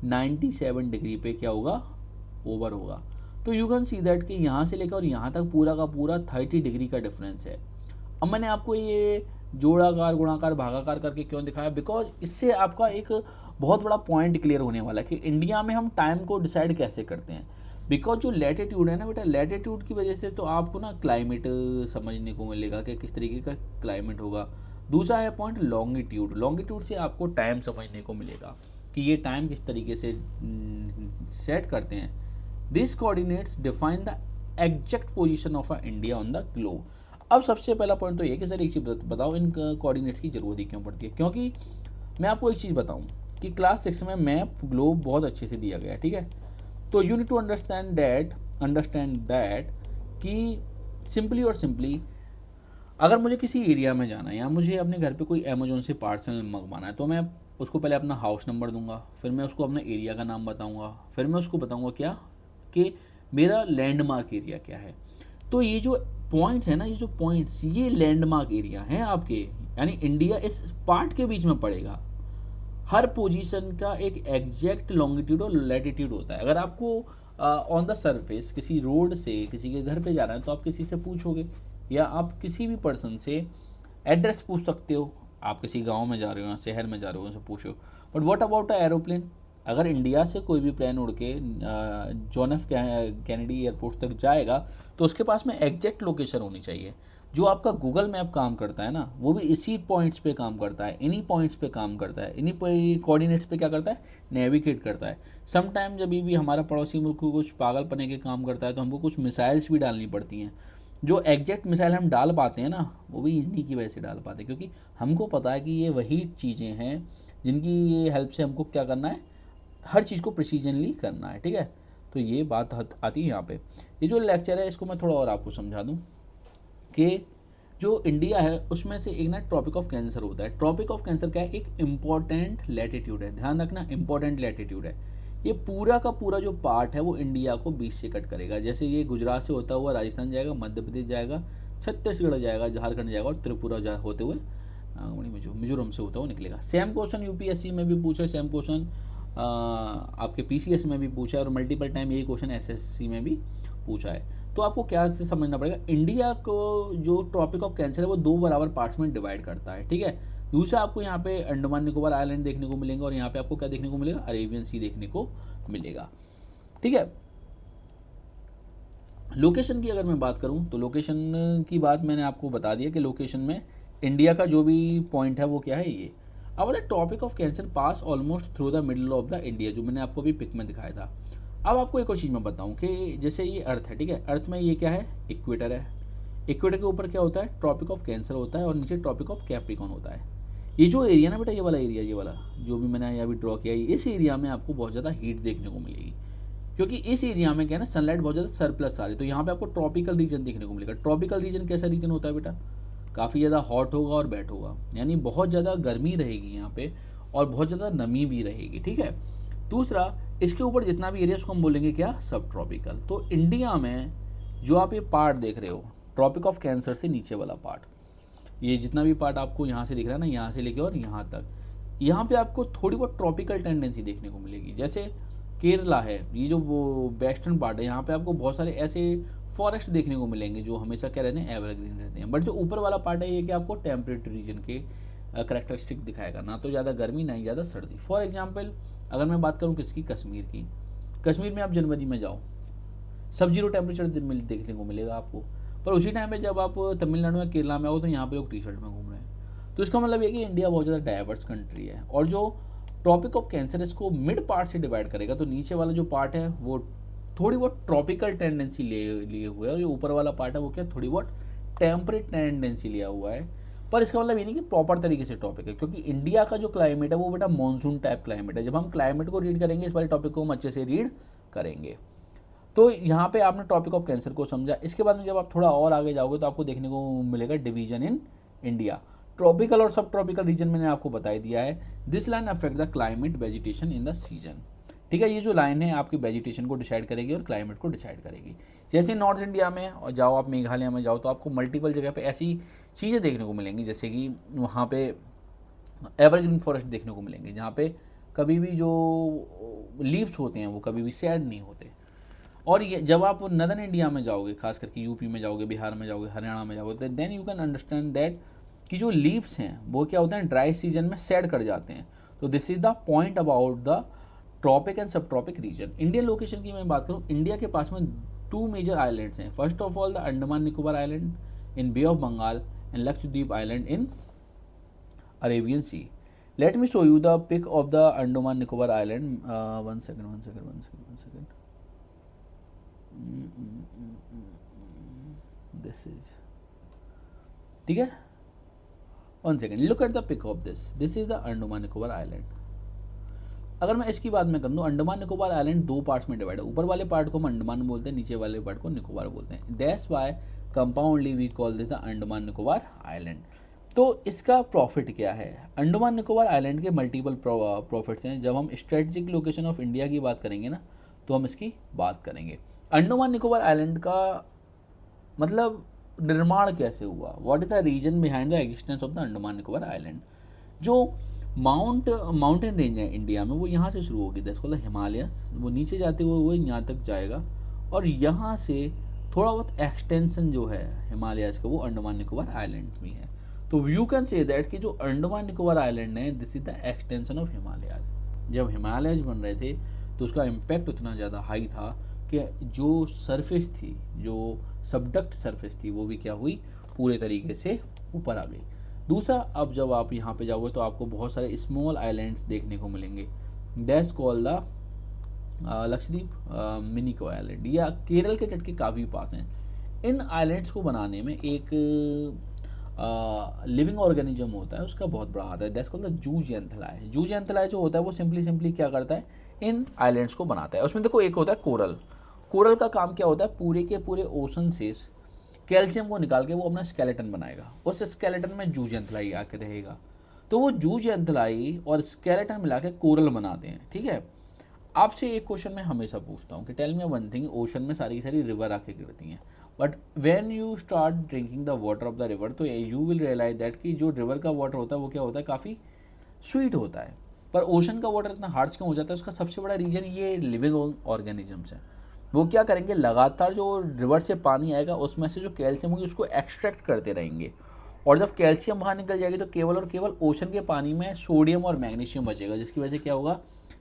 97 डिग्री पे क्या होगा, ओवर होगा। तो यू कैन सी दैट कि यहाँ से लेकर और यहाँ तक पूरा का पूरा 30 डिग्री का डिफरेंस है। अब मैंने आपको ये जोड़ाकार गुणाकार भागाकार करके क्यों दिखाया, बिकॉज इससे आपका एक बहुत बड़ा पॉइंट क्लियर होने वाला है कि इंडिया में हम टाइम को डिसाइड कैसे करते हैं। बिकॉज जो लैटिट्यूड है ना बेटा, लैटिट्यूड की वजह से तो आपको ना क्लाइमेट समझने को मिलेगा कि किस तरीके का क्लाइमेट होगा। दूसरा है पॉइंट लॉन्गिट्यूड, लॉन्गिट्यूड से आपको टाइम समझने को मिलेगा कि ये टाइम किस तरीके से सेट करते हैं। This coordinates define the exact position of India on the globe. अब सबसे पहला पॉइंट तो ये कि सर एक चीज़ बताओ, इन कोऑर्डिनेट्स की जरूरत ही क्यों पड़ती है? क्योंकि मैं आपको एक चीज़ बताऊं कि क्लास 6 में मैप ग्लोब बहुत अच्छे से दिया गया है, ठीक है। तो you need to understand that कि सिंपली और सिंपली अगर मुझे किसी एरिया में जाना है या मुझे अपने घर पे कोई अमेजोन से पार्सल मंगवाना है, तो मैं उसको पहले अपना हाउस नंबर दूंगा, फिर मैं उसको अपना एरिया का नाम बताऊंगा, फिर मैं उसको बताऊंगा क्या कि मेरा लैंडमार्क एरिया क्या है। तो ये जो पॉइंट्स है ना, ये जो पॉइंट्स, ये लैंडमार्क एरिया हैं आपके, यानी इंडिया इस पार्ट के बीच में पड़ेगा। हर पोजीशन का एक एग्जैक्ट लॉन्गिट्यूड और लैटिट्यूड होता है। अगर आपको ऑन द सरफेस किसी रोड से किसी के घर पे जाना है तो आप किसी से पूछोगे, या आप किसी भी पर्सन से एड्रेस पूछ सकते हो। आप किसी गांव में जा रहे हो या शहर में जा रहे हो, उनसे पूछो। But what about a aeroplane? अगर इंडिया से कोई भी प्लेन उड़ के जॉन एफ कैनेडी एयरपोर्ट तक जाएगा तो उसके पास में एग्जैक्ट लोकेशन होनी चाहिए। जो आपका गूगल मैप काम करता है ना, वो भी इसी पॉइंट्स पे काम करता है, इन्हीं पॉइंट्स पे काम करता है, इन्हीं कोऑर्डिनेट्स पे क्या करता है, नेविगेट करता है। सम टाइम जब भी हमारा पड़ोसी मुल्क को कुछ पागलपने के काम करता है तो हमको कुछ मिसाइल्स भी डालनी पड़ती हैं। जो एग्जैक्ट मिसाइल हम डाल पाते हैं ना, वो भी इन्हीं की वजह से डाल पाते हैं, क्योंकि हमको पता है कि ये वही चीज़ें हैं जिनकी हेल्प से हमको क्या करना है, हर चीज़ को प्रिसीजनली करना है, ठीक है। तो ये बात आती है यहाँ पे। ये जो लेक्चर है इसको मैं थोड़ा और आपको समझा दूँ कि जो इंडिया है उसमें से एक ना ट्रॉपिक ऑफ कैंसर होता है। ट्रॉपिक ऑफ कैंसर क्या है, एक इम्पॉर्टेंट लैटिट्यूड है, ध्यान रखना, इम्पॉर्टेंट लैटिट्यूड है। ये पूरा का पूरा जो पार्ट है वो इंडिया को बीच से कट करेगा। जैसे ये गुजरात से होता हुआ राजस्थान जाएगा, मध्य प्रदेश जाएगा, छत्तीसगढ़ जाएगा, झारखंड जाएगा और त्रिपुरा होते हुए मिजोरम से होता हुआ निकलेगा। सेम क्वेश्चन यूपीएससी में भी पूछा, सेम क्वेश्चन आपके पीसीएस में भी पूछा है और मल्टीपल टाइम यही क्वेश्चन एसएससी में भी पूछा है। तो आपको क्या से समझना पड़ेगा, इंडिया को जो टॉपिक ऑफ कैंसर है वो 2 बराबर पार्ट्स में डिवाइड करता है, ठीक है। दूसरा आपको यहाँ पे अंडमान निकोबार आइलैंड देखने को मिलेंगे और यहाँ पे आपको क्या देखने को मिलेगा, अरेबियन सी देखने को मिलेगा, ठीक है। लोकेशन की अगर मैं बात करूँ तो लोकेशन की बात मैंने आपको बता दिया कि लोकेशन में इंडिया का जो भी पॉइंट है वो क्या है, ये। अब the topic of cancer pass almost through the middle of the India, जो मैंने आपको भी पिक में दिखाया था। अब आपको एक और चीज़ मैं बताऊं कि जैसे ये अर्थ है, ठीक है, अर्थ में ये क्या है, इक्वेटर है। इक्वेटर के ऊपर क्या होता है, ट्रॉपिक ऑफ कैंसर होता है और नीचे ट्रॉपिक ऑफ कैप्रिकॉन होता है। ये जो एरिया ना बेटा, ये वाला एरिया, ये वाला जो भी मैंने यहाँ भी ड्रॉ किया है, इस एरिया में आपको बहुत ज़्यादा हीट देखने को मिलेगी, क्योंकि इस एरिया में क्या है ना, सनलाइट बहुत ज़्यादा सरप्लस आ रही है। तो यहाँ पे आपको ट्रॉपिकल रीजन देखने को मिलेगा। ट्रॉपिकल रीजन कैसा रीजन होता है बेटा, काफ़ी ज़्यादा हॉट होगा और बैट होगा, यानी बहुत ज़्यादा गर्मी रहेगी यहाँ पे और बहुत ज़्यादा नमी भी रहेगी, ठीक है। दूसरा, इसके ऊपर जितना भी एरिया उसको हम बोलेंगे क्या, सब ट्रॉपिकल। तो इंडिया में जो आप ये पार्ट देख रहे हो, ट्रॉपिक ऑफ कैंसर से नीचे वाला पार्ट, ये जितना भी पार्ट आपको यहाँ से दिख रहा है ना, यहाँ से लेके और यहाँ तक, यहाँ पे आपको थोड़ी बहुत ट्रॉपिकल टेंडेंसी देखने को मिलेगी। जैसे केरला है, ये जो वो वेस्टर्न पार्ट है, यहाँ पे आपको बहुत सारे ऐसे फॉरेस्ट देखने को मिलेंगे जो हमेशा क्या रहते हैं, एवरग्रीन रहते हैं। बट जो ऊपर वाला पार्ट है ये कि आपको टेम्परेट रीजन के करेक्टरिस्टिक दिखाएगा, ना तो ज़्यादा गर्मी ना ही ज़्यादा सर्दी। फॉर एग्जाम्पल अगर मैं बात करूँ किसकी, कश्मीर की, कश्मीर में आप जनवरी में जाओ, सब जीरो टेम्परेचर देखने को मिलेगा आपको। पर उसी टाइम पे जब आप तमिलनाडु या केरला में आओ तो यहाँ पे लोग टी शर्ट में घूम रहे हैं। तो इसका मतलब ये कि इंडिया बहुत ज़्यादा डाइवर्स कंट्री है। और जो ट्रॉपिक ऑफ कैंसर इसको मिड पार्ट से डिवाइड करेगा, तो नीचे वाला जो पार्ट है वो थोड़ी बहुत ट्रॉपिकल टेंडेंसी लिए हुए है और जो ऊपर वाला पार्ट है वो क्या, थोड़ी बहुत टेम्परेट टेंडेंसी लिया हुआ है। पर इसका मतलब ये नहीं कि प्रॉपर तरीके से टॉपिक है, क्योंकि इंडिया का जो क्लाइमेट है वो बेटा मानसून टाइप क्लाइमेट है। जब हम क्लाइमेट को रीड करेंगे इस वाले टॉपिक को हम अच्छे से रीड करेंगे। तो यहाँ पे आपने टॉपिक ऑफ कैंसर को समझा। इसके बाद में जब आप थोड़ा और आगे जाओगे तो आपको देखने को मिलेगा डिवीजन इन इंडिया। ट्रॉपिकल और सब ट्रॉपिकल रीजन मैंने आपको बता ही दिया है। This line affect the climate vegetation in the season, ठीक है। ये जो लाइन है आपकी वेजिटेशन को डिसाइड करेगी और क्लाइमेट को डिसाइड करेगी। जैसे नॉर्थ इंडिया में और जाओ, आप मेघालय में जाओ तो आपको मल्टीपल जगह पे ऐसी चीज़ें देखने को मिलेंगी, जैसे कि वहाँ पे एवरग्रीन फॉरेस्ट देखने को मिलेंगे जहाँ पे कभी भी जो लीव्स होते हैं वो कभी भी सैड नहीं होते। और ये जब आप नदर्न इंडिया में जाओगे, खास करके यूपी में जाओगे, बिहार में जाओगे, हरियाणा में जाओगे, then you can understand that कि जो लीव्स हैं वो क्या होते हैं, ड्राई सीजन में सैड कर जाते हैं। तो this is the point about the tropic and sub tropic region. Indian location की मैं बात करूँ, इंडिया के पास में 2 मेजर आइलैंड्स हैं। First of all the Andaman Nicobar island in bay of Bengal and Lakshadweep island in Arabian sea. Let me show you the pic of the Andaman Nicobar island. One second. This is, ठीक है। One second, look at the pic of this is the Andaman Nicobar island. अगर मैं इसकी बात में कर दूँ, Andaman Nicobar island दो पार्ट्स में डिवाइड है। ऊपर वाले पार्ट को हम अंडमान बोलते हैं, नीचे वाले पार्ट को निकोबार बोलते हैं। That's why compoundly we call this the Andaman Nicobar island. तो इसका प्रॉफिट क्या है? अंडमान निकोबार आइलैंड के मल्टीपल प्रॉफिट्स हैं। जब हम स्ट्रेटेजिक लोकेशन ऑफ इंडिया की बात करेंगे ना, तो हम इसकी बात करेंगे। अंडमान निकोबार आइलैंड का मतलब निर्माण कैसे हुआ, what is the reason behind the existence of the Andaman Nicobar island. जो माउंटेन रेंज है इंडिया में, वो यहाँ से शुरू होगी, दैट्स कॉल्ड द हिमालयस। वो नीचे जाते हुए वो यहाँ तक जाएगा, और यहाँ से थोड़ा बहुत एक्सटेंशन जो है हिमालयस का, वो अंडमान निकोबार आइलैंड में है। तो यू कैन से दैट कि जो अंडमान निकोबार आइलैंड है, this is the extension of Himalayas. जब हिमालयस बन रहे थे तो उसका इम्पैक्ट उतना ज़्यादा हाई था कि जो सरफेस थी, जो सबडक्ट सरफेस थी, वो भी क्या हुई, पूरे तरीके से ऊपर आ गई। दूसरा, अब जब आप यहाँ पे जाओगे तो आपको बहुत सारे स्मॉल आइलैंड्स देखने को मिलेंगे, that's called the Lakshadweep mini island, या केरल के तट के काफ़ी पास हैं। इन आइलैंड्स को बनाने में एक लिविंग ऑर्गेनिज्म होता है, उसका बहुत बड़ा हाथ है, दैट्स कॉल्ड द जूज एंथेलाई। जूज एंथेलाई जो होता है वो सिंपली क्या करता है, इन आइलैंड्स को बनाता है। उसमें देखो एक होता है कोरल। कोरल का काम क्या होता है, पूरे के पूरे ओशन से कैल्शियम को निकाल के वो अपना स्केलेटन बनाएगा, उस स्केलेटन में जूज एंथेलाई आके रहेगा। तो वो जूज एंथेलाई और स्केलेटन मिला के कोरल बनाते हैं, ठीक है। आपसे एक क्वेश्चन मैं हमेशा पूछता हूँ कि tell me one thing, ocean में सारी की सारी रिवर आके गिरती हैं, but when you start drinking the water of the river, तो यू विल रियलाइज दैट कि जो रिवर का वाटर होता है वो क्या होता है, काफ़ी स्वीट होता है। पर ओशन का वाटर इतना हार्श क्यों हो जाता है? उसका सबसे बड़ा रीज़न ये लिविंग ऑर्गेनिजम्स हैं। वो क्या करेंगे, लगातार जो रिवर से पानी आएगा उसमें से जो कैल्शियम होगी उसको एक्सट्रैक्ट करते रहेंगे, और जब कैल्शियम बाहर निकल जाएगी तो केवल और केवल ओशन के पानी में सोडियम और मैग्नीशियम बचेगा, जिसकी वजह से क्या होगा,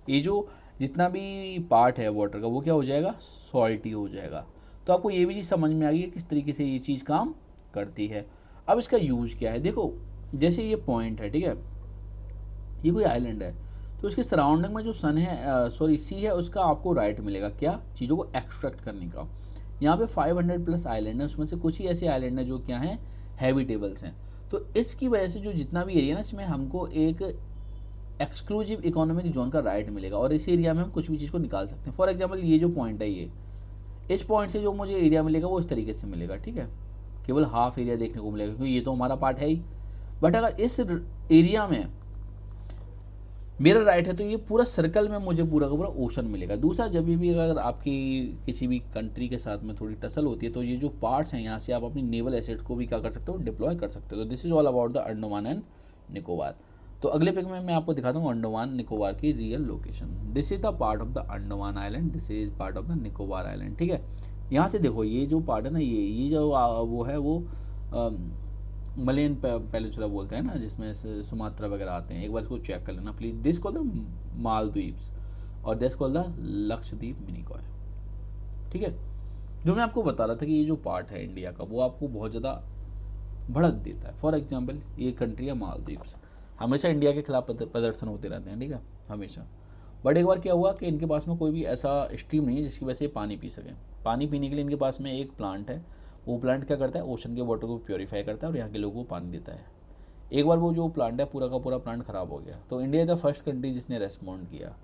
ये जो जितना भी पार्ट है वाटर का वो क्या हो जाएगा, सॉल्टी हो जाएगा। तो आपको ये भी चीज़ समझ में आ गई है किस तरीके से ये चीज़ काम करती है। अब इसका यूज क्या है, देखो जैसे ये पॉइंट है, ठीक है, ये कोई आइलैंड है, तो इसके सराउंडिंग में जो सन है, सॉरी सी है, उसका आपको राइट मिलेगा क्या, चीज़ों को एक्सट्रैक्ट करने का। यहाँ पे 500 प्लस आइलैंड है, उसमें से कुछ ही ऐसे आइलैंड है जो क्या हैं, हैबिटेबल्स हैं। तो इसकी वजह से जो जितना भी एरिया ना, इसमें हमको एक एक्सक्लूसिव इकोनॉमिक जोन का राइट मिलेगा, और इस एरिया में हम कुछ भी चीज़ को निकाल सकते हैं। फॉर एग्जाम्पल ये जो पॉइंट है, ये इस पॉइंट से जो मुझे एरिया मिलेगा वो इस तरीके से मिलेगा, ठीक है, केवल हाफ एरिया देखने को मिलेगा क्योंकि ये तो हमारा पार्ट है ही। बट अगर इस एरिया में मेरा राइट है तो ये पूरा सर्कल में मुझे पूरा का पूरा ओशन मिलेगा। दूसरा, जब भी अगर आपकी किसी भी कंट्री के साथ में थोड़ी टसल होती है तो ये जो पार्ट्स हैं यहाँ से आप अपनी नेवल एसेट्स को भी क्या कर सकते हो, डिप्लॉय कर सकते हो। तो this is all about the Andaman and Nicobar. तो अगले पिक में मैं आपको दिखाता हूँ अंडमान निकोबार की real location. This is the part of the Andaman island, this is part of the Nicobar island, ठीक है। यहाँ से देखो ये जो पार्ट है ना, ये जो वो है वो मलेन पेनिनसुला बोलते हैं ना, जिसमें से सुमात्रा वगैरह आते हैं। एक बार इसको चेक कर लेना please. This called the Maldives और this called the Lakshadweep Minicoy, ठीक है। जो मैं आपको बता रहा था कि ये जो पार्ट है इंडिया का वो आपको बहुत ज़्यादा भड़क देता है। फॉर एग्जाम्पल ये कंट्री है मालदीव्स, हमेशा इंडिया के खिलाफ प्रदर्शन होते रहते हैं, ठीक है, हमेशा। बट एक बार क्या हुआ कि इनके पास में कोई भी ऐसा स्ट्रीम नहीं है जिसकी वजह से पानी पी सकें। पानी पीने के लिए इनके पास में एक प्लांट है, वो प्लांट क्या करता है, ओशन के वाटर को प्योरीफाई करता है और यहाँ के लोगों को पानी देता है। एक बार वो जो प्लांट है पूरा का पूरा प्लांट ख़राब हो गया, तो इंडिया द फर्स्ट कंट्री जिसने रेस्पॉन्ड किया।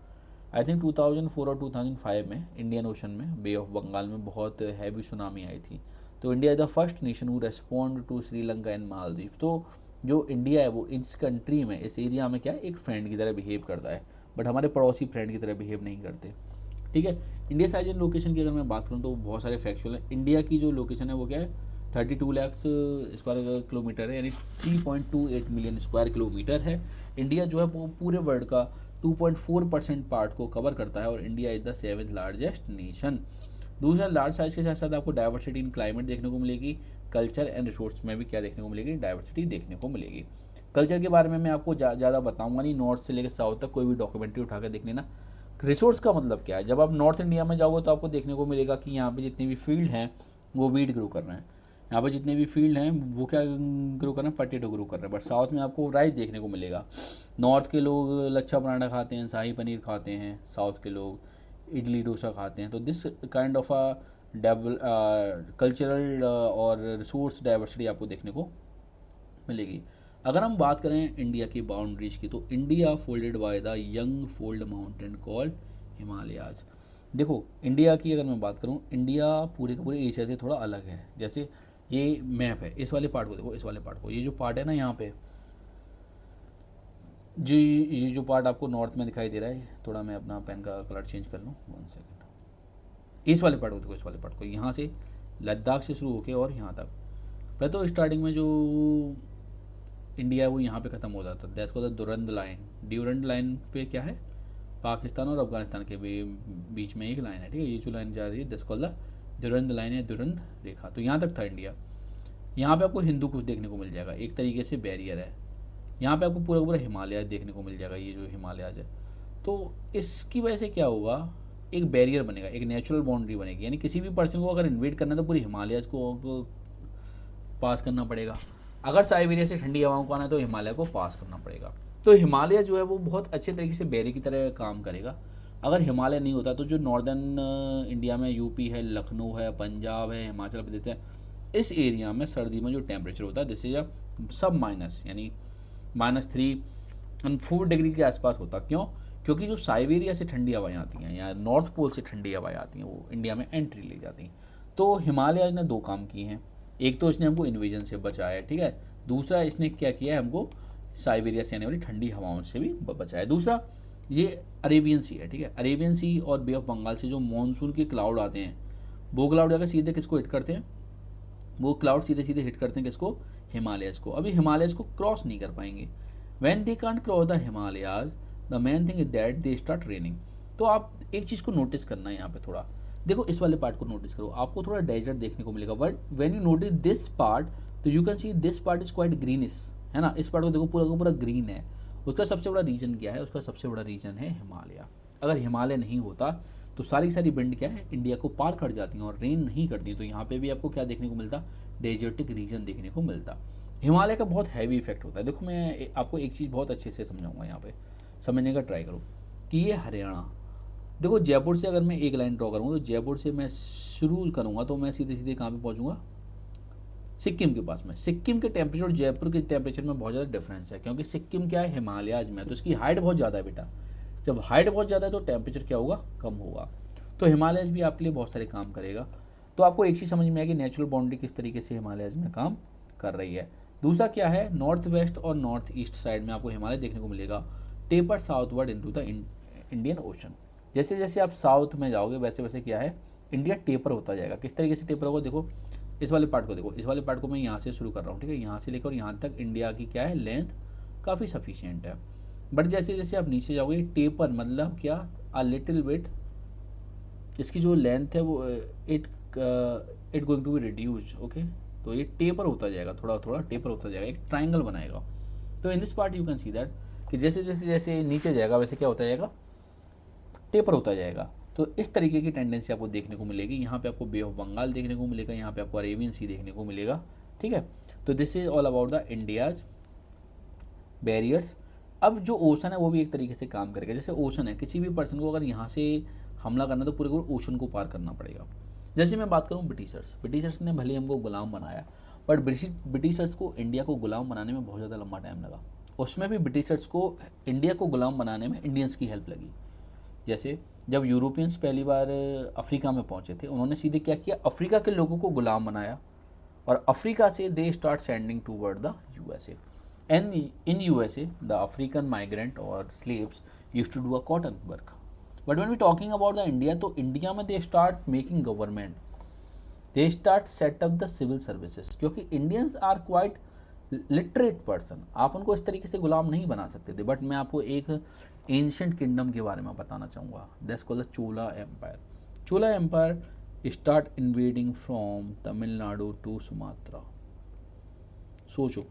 आई थिंक 2004 और 2005 में इंडियन ओशन में बे ऑफ बंगाल में बहुत हैवी सुनामी आई थी। तो India the first nation who respond to Sri Lanka and Maldives. तो जो इंडिया है वो इस कंट्री में, इस एरिया में क्या है, एक फ्रेंड की तरह बिहेव करता है, बट हमारे पड़ोसी फ्रेंड की तरह बिहेव नहीं करते, ठीक है। इंडिया साइज एंड लोकेशन की अगर मैं बात करूँ तो बहुत सारे फैक्चुअल है। इंडिया की जो लोकेशन है वो क्या है, 32 लाख स्क्वायर किलोमीटर है, यानी 3.28 मिलियन स्क्वायर किलोमीटर है। इंडिया जो है वो पूरे वर्ल्ड का 2.4% पार्ट को कवर करता है, और India is the 7th largest nation. दूसरा, लार्ज साइज के साथ साथ आपको डाइवर्सिटी इन क्लाइमेट देखने को मिलेगी, कल्चर एंड रिसोर्स में भी क्या देखने को मिलेगी, डाइवर्सिटी देखने को मिलेगी। कल्चर के बारे में मैं आपको ज़्यादा बताऊंगा नहीं, नॉर्थ से लेकर साउथ तक कोई भी डॉक्यूमेंट्री उठा कर देख लेना। रिसोर्स का मतलब क्या है, जब आप नॉर्थ इंडिया में जाओगे तो आपको देखने को मिलेगा कि यहाँ पे जितने भी फील्ड हैं वो वीट ग्रो कर रहे हैं, यहाँ पे जितने भी फील्ड हैं वो क्या ग्रो कर रहे हैं, पटेटो ग्रो कर रहे हैं। बट साउथ में आपको राइस देखने को मिलेगा। नॉर्थ के लोग लच्छा पराठा खाते हैं, शाही पनीर खाते हैं, साउथ के लोग इडली डोसा खाते हैं। तो this kind of a cultural और रिसोर्स डाइवर्सिटी आपको देखने को मिलेगी। अगर हम बात करें इंडिया की बाउंड्रीज की, तो India folded by the young fold mountain called Himalayas. देखो इंडिया की अगर मैं बात करूं, इंडिया पूरे के पूरे एशिया से थोड़ा अलग है। जैसे ये मैप है, इस वाले पार्ट को देखो, इस वाले पार्ट को, ये जो पार्ट है ना यहाँ पे, जी ये जो पार्ट आपको नॉर्थ में दिखाई दे रहा है, थोड़ा मैं अपना पेन का कलर चेंज कर लूँ, 1 सेकेंड। इस वाले पार्ट को देखो, इस वाले पार्ट को, यहाँ से लद्दाख से शुरू होके और यहाँ तक। पहले तो स्टार्टिंग में जो इंडिया है वो यहाँ पे ख़त्म हो जाता है, that's called the Durand line. Durand line पे क्या है, पाकिस्तान और अफगानिस्तान के बीच में एक लाइन है, ठीक है। ये जो लाइन जा रही है that's called the Durand line है, दुरंद रेखा। तो यहाँ तक था इंडिया। यहाँ पे आपको हिंदू कुछ देखने को मिल जाएगा, एक तरीके से बैरियर है। यहाँ पे आपको पूरा पूरा हिमालय देखने को मिल जाएगा, ये जो हिमालयाज है। तो इसकी वजह से क्या होगा, एक बैरियर बनेगा, एक नेचुरल बाउंड्री बनेगी। यानी किसी भी पर्सन को अगर इन्वेट करना है तो पूरी हिमालयाज को पास करना पड़ेगा। अगर साइबेरिया से ठंडी हवाओं को आना है तो हिमालय को पास करना पड़ेगा। तो हिमालय जो है वो बहुत अच्छे तरीके से बैरियर की तरह काम करेगा। अगर हिमालय नहीं होता तो जो नॉर्दर्न इंडिया में यूपी है, लखनऊ है, पंजाब है, हिमाचल प्रदेश है, इस एरिया में सर्दी में जो टेम्परेचर होता है दिस इज सब माइनस, यानी -3 और 4 डिग्री के आसपास होता। क्यों? क्योंकि जो साइबेरिया से ठंडी हवाएं आती हैं या नॉर्थ पोल से ठंडी हवाएं आती हैं वो इंडिया में एंट्री ले जाती हैं। तो हिमालय ने 2 काम किए हैं, एक तो इसने हमको इन्वेजन से बचाया है, ठीक है। दूसरा इसने क्या किया है, हमको साइबेरिया से आने वाली ठंडी हवाओं से भी बचाया है। दूसरा ये अरेबियन सी है, ठीक है। अरेबियन सी और बे ऑफ बंगाल से जो मानसून के क्लाउड आते हैं, वो क्लाउड जाकर सीधे किसको हिट करते हैं, वो क्लाउड सीधे सीधे हिट करते हैं किसको, हिमालयस को। अभी हिमालयस को क्रॉस नहीं कर पाएंगे। When they can't cross the Himalayas, the main thing is that they start raining. तो आप एक चीज़ को नोटिस करना है यहाँ पे थोड़ा, देखो इस वाले पार्ट को नोटिस करो, आपको थोड़ा डेजर्ट देखने को मिलेगा। But when you notice this part, तो you can see this part is quite greenish, है ना। इस पार्ट को देखो पूरा का पूरा ग्रीन है। उसका सबसे बड़ा रीजन क्या है, उसका सबसे बड़ा रीजन है हिमालय। अगर हिमालय नहीं होता तो सारी सारी विंड क्या है, इंडिया को पार कर जाती हैं और रेन नहीं करती। तो यहाँ पे भी आपको क्या देखने को मिलता, डेजर्टिक रीजन देखने को मिलता। हिमालय का बहुत हैवी इफेक्ट होता है। देखो मैं आपको एक चीज़ बहुत अच्छे से समझाऊंगा, यहाँ पे समझने का ट्राई करो कि ये हरियाणा, देखो जयपुर से अगर मैं एक लाइन ड्रॉ करूँगा तो जयपुर से मैं शुरू करूँगा तो मैं सीधे सीधे कहाँ पे पहुँचूंगा, सिक्किम के पास में। सिक्किम के टेम्परेचर और जयपुर के टेम्परेचर में बहुत ज़्यादा डिफरेंस है, क्योंकि सिक्किम क्या है, हिमालयाज में, तो इसकी हाइट बहुत ज़्यादा है बेटा। जब हाइट बहुत ज़्यादा है तो टेम्परेचर क्या होगा, कम होगा। तो हिमालयाज भी आपके लिए बहुत सारे काम करेगा। तो आपको एक चीज़ समझ में आएगी, नेचुरल बाउंड्री किस तरीके से हिमालयाज में काम कर रही है। दूसरा क्या है, नॉर्थ वेस्ट और नॉर्थ ईस्ट साइड में आपको हिमालय देखने को मिलेगा, taper southward into the Indian ocean. जैसे जैसे आप साउथ में जाओगे वैसे वैसे क्या है, इंडिया टेपर होता जाएगा। किस तरीके से टेपर होगा, देखो इस वाले पार्ट को देखो, इस वाले पार्ट को मैं यहाँ से शुरू कर रहा हूँ, ठीक है। यहाँ से लेकर यहाँ तक इंडिया की क्या है, लेंथ काफ़ी सफिशियंट है। बट जैसे जैसे आप नीचे जाओगे, टेपर मतलब क्या, अ लिटिल बिट, इसकी जो लेंथ है वो it going to be reduce, okay. तो ये टेपर होता जाएगा, थोड़ा थोड़ा टेपर होता जाएगा, एक ट्राइंगल बनाएगा। तो in this part you can C that कि जैसे जैसे जैसे नीचे जाएगा वैसे क्या होता जाएगा, टेपर होता जाएगा। तो इस तरीके की टेंडेंसी आपको देखने को मिलेगी। यहाँ पे आपको बे ऑफ बंगाल देखने को मिलेगा, यहाँ पे आपको अरेबियन सी देखने को मिलेगा, ठीक है। तो this is all about the India's barriers. अब जो ओशन है वो भी एक तरीके से काम करेगा। जैसे ओशन है, किसी भी पर्सन को अगर यहाँ से हमला करना तो पूरे पूरे ओशन को पार करना पड़ेगा। जैसे मैं बात करूँ ब्रिटिशर्स ने भले हमको गुलाम बनाया, बट ब्रिटिशर्स को इंडिया को गुलाम बनाने में बहुत ज़्यादा लंबा टाइम लगा। उसमें भी ब्रिटिशर्स को इंडिया को गुलाम बनाने में इंडियंस की हेल्प लगी। जैसे जब यूरोपियंस पहली बार अफ्रीका में पहुंचे थे, उन्होंने सीधे क्या किया, अफ्रीका के लोगों को गुलाम बनाया, और अफ्रीका से they start sending toward the USA. And in USA the African migrant और slaves used to do a cotton work. But when we talking about the India, तो इंडिया में they start making government, they start set up the civil services, क्योंकि Indians are quite literate person. आप उनको इस तरीके से गुलाम नहीं बना सकते थे। बट मैं आपको एक एंशिएंट किंगडम के बारे में बताना चाहूँगा, that's called the Chola empire. Chola empire start invading from Tamil Nadu to Sumatra. सोचो,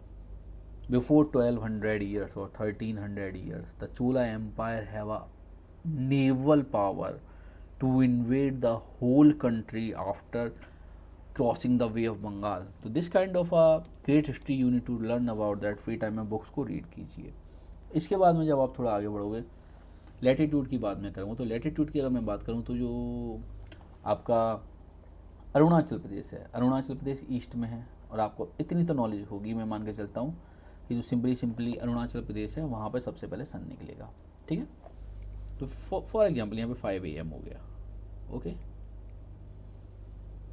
before 1200 years or 1300 years, the Chola Empire have a naval power to invade the whole country after crossing the Bay of Bengal. तो this kind of a great history you need to learn about that। Free time में books को read कीजिए। इसके बाद में जब आप थोड़ा आगे बढ़ोगे, लैटिट्यूड की बात मैं करूँगा। तो लैटिट्यूड की अगर मैं बात करूँ तो जो आपका अरुणाचल प्रदेश है, अरुणाचल प्रदेश ईस्ट में है, और आपको इतनी तो नॉलेज होगी, मैं मान के चलता हूँ कि जो सिंपली अरुणाचल प्रदेश है वहाँ पर सबसे पहले सन निकलेगा, ठीक है। तो फॉर एग्जाम्पल यहाँ पे 5 AM हो गया, okay.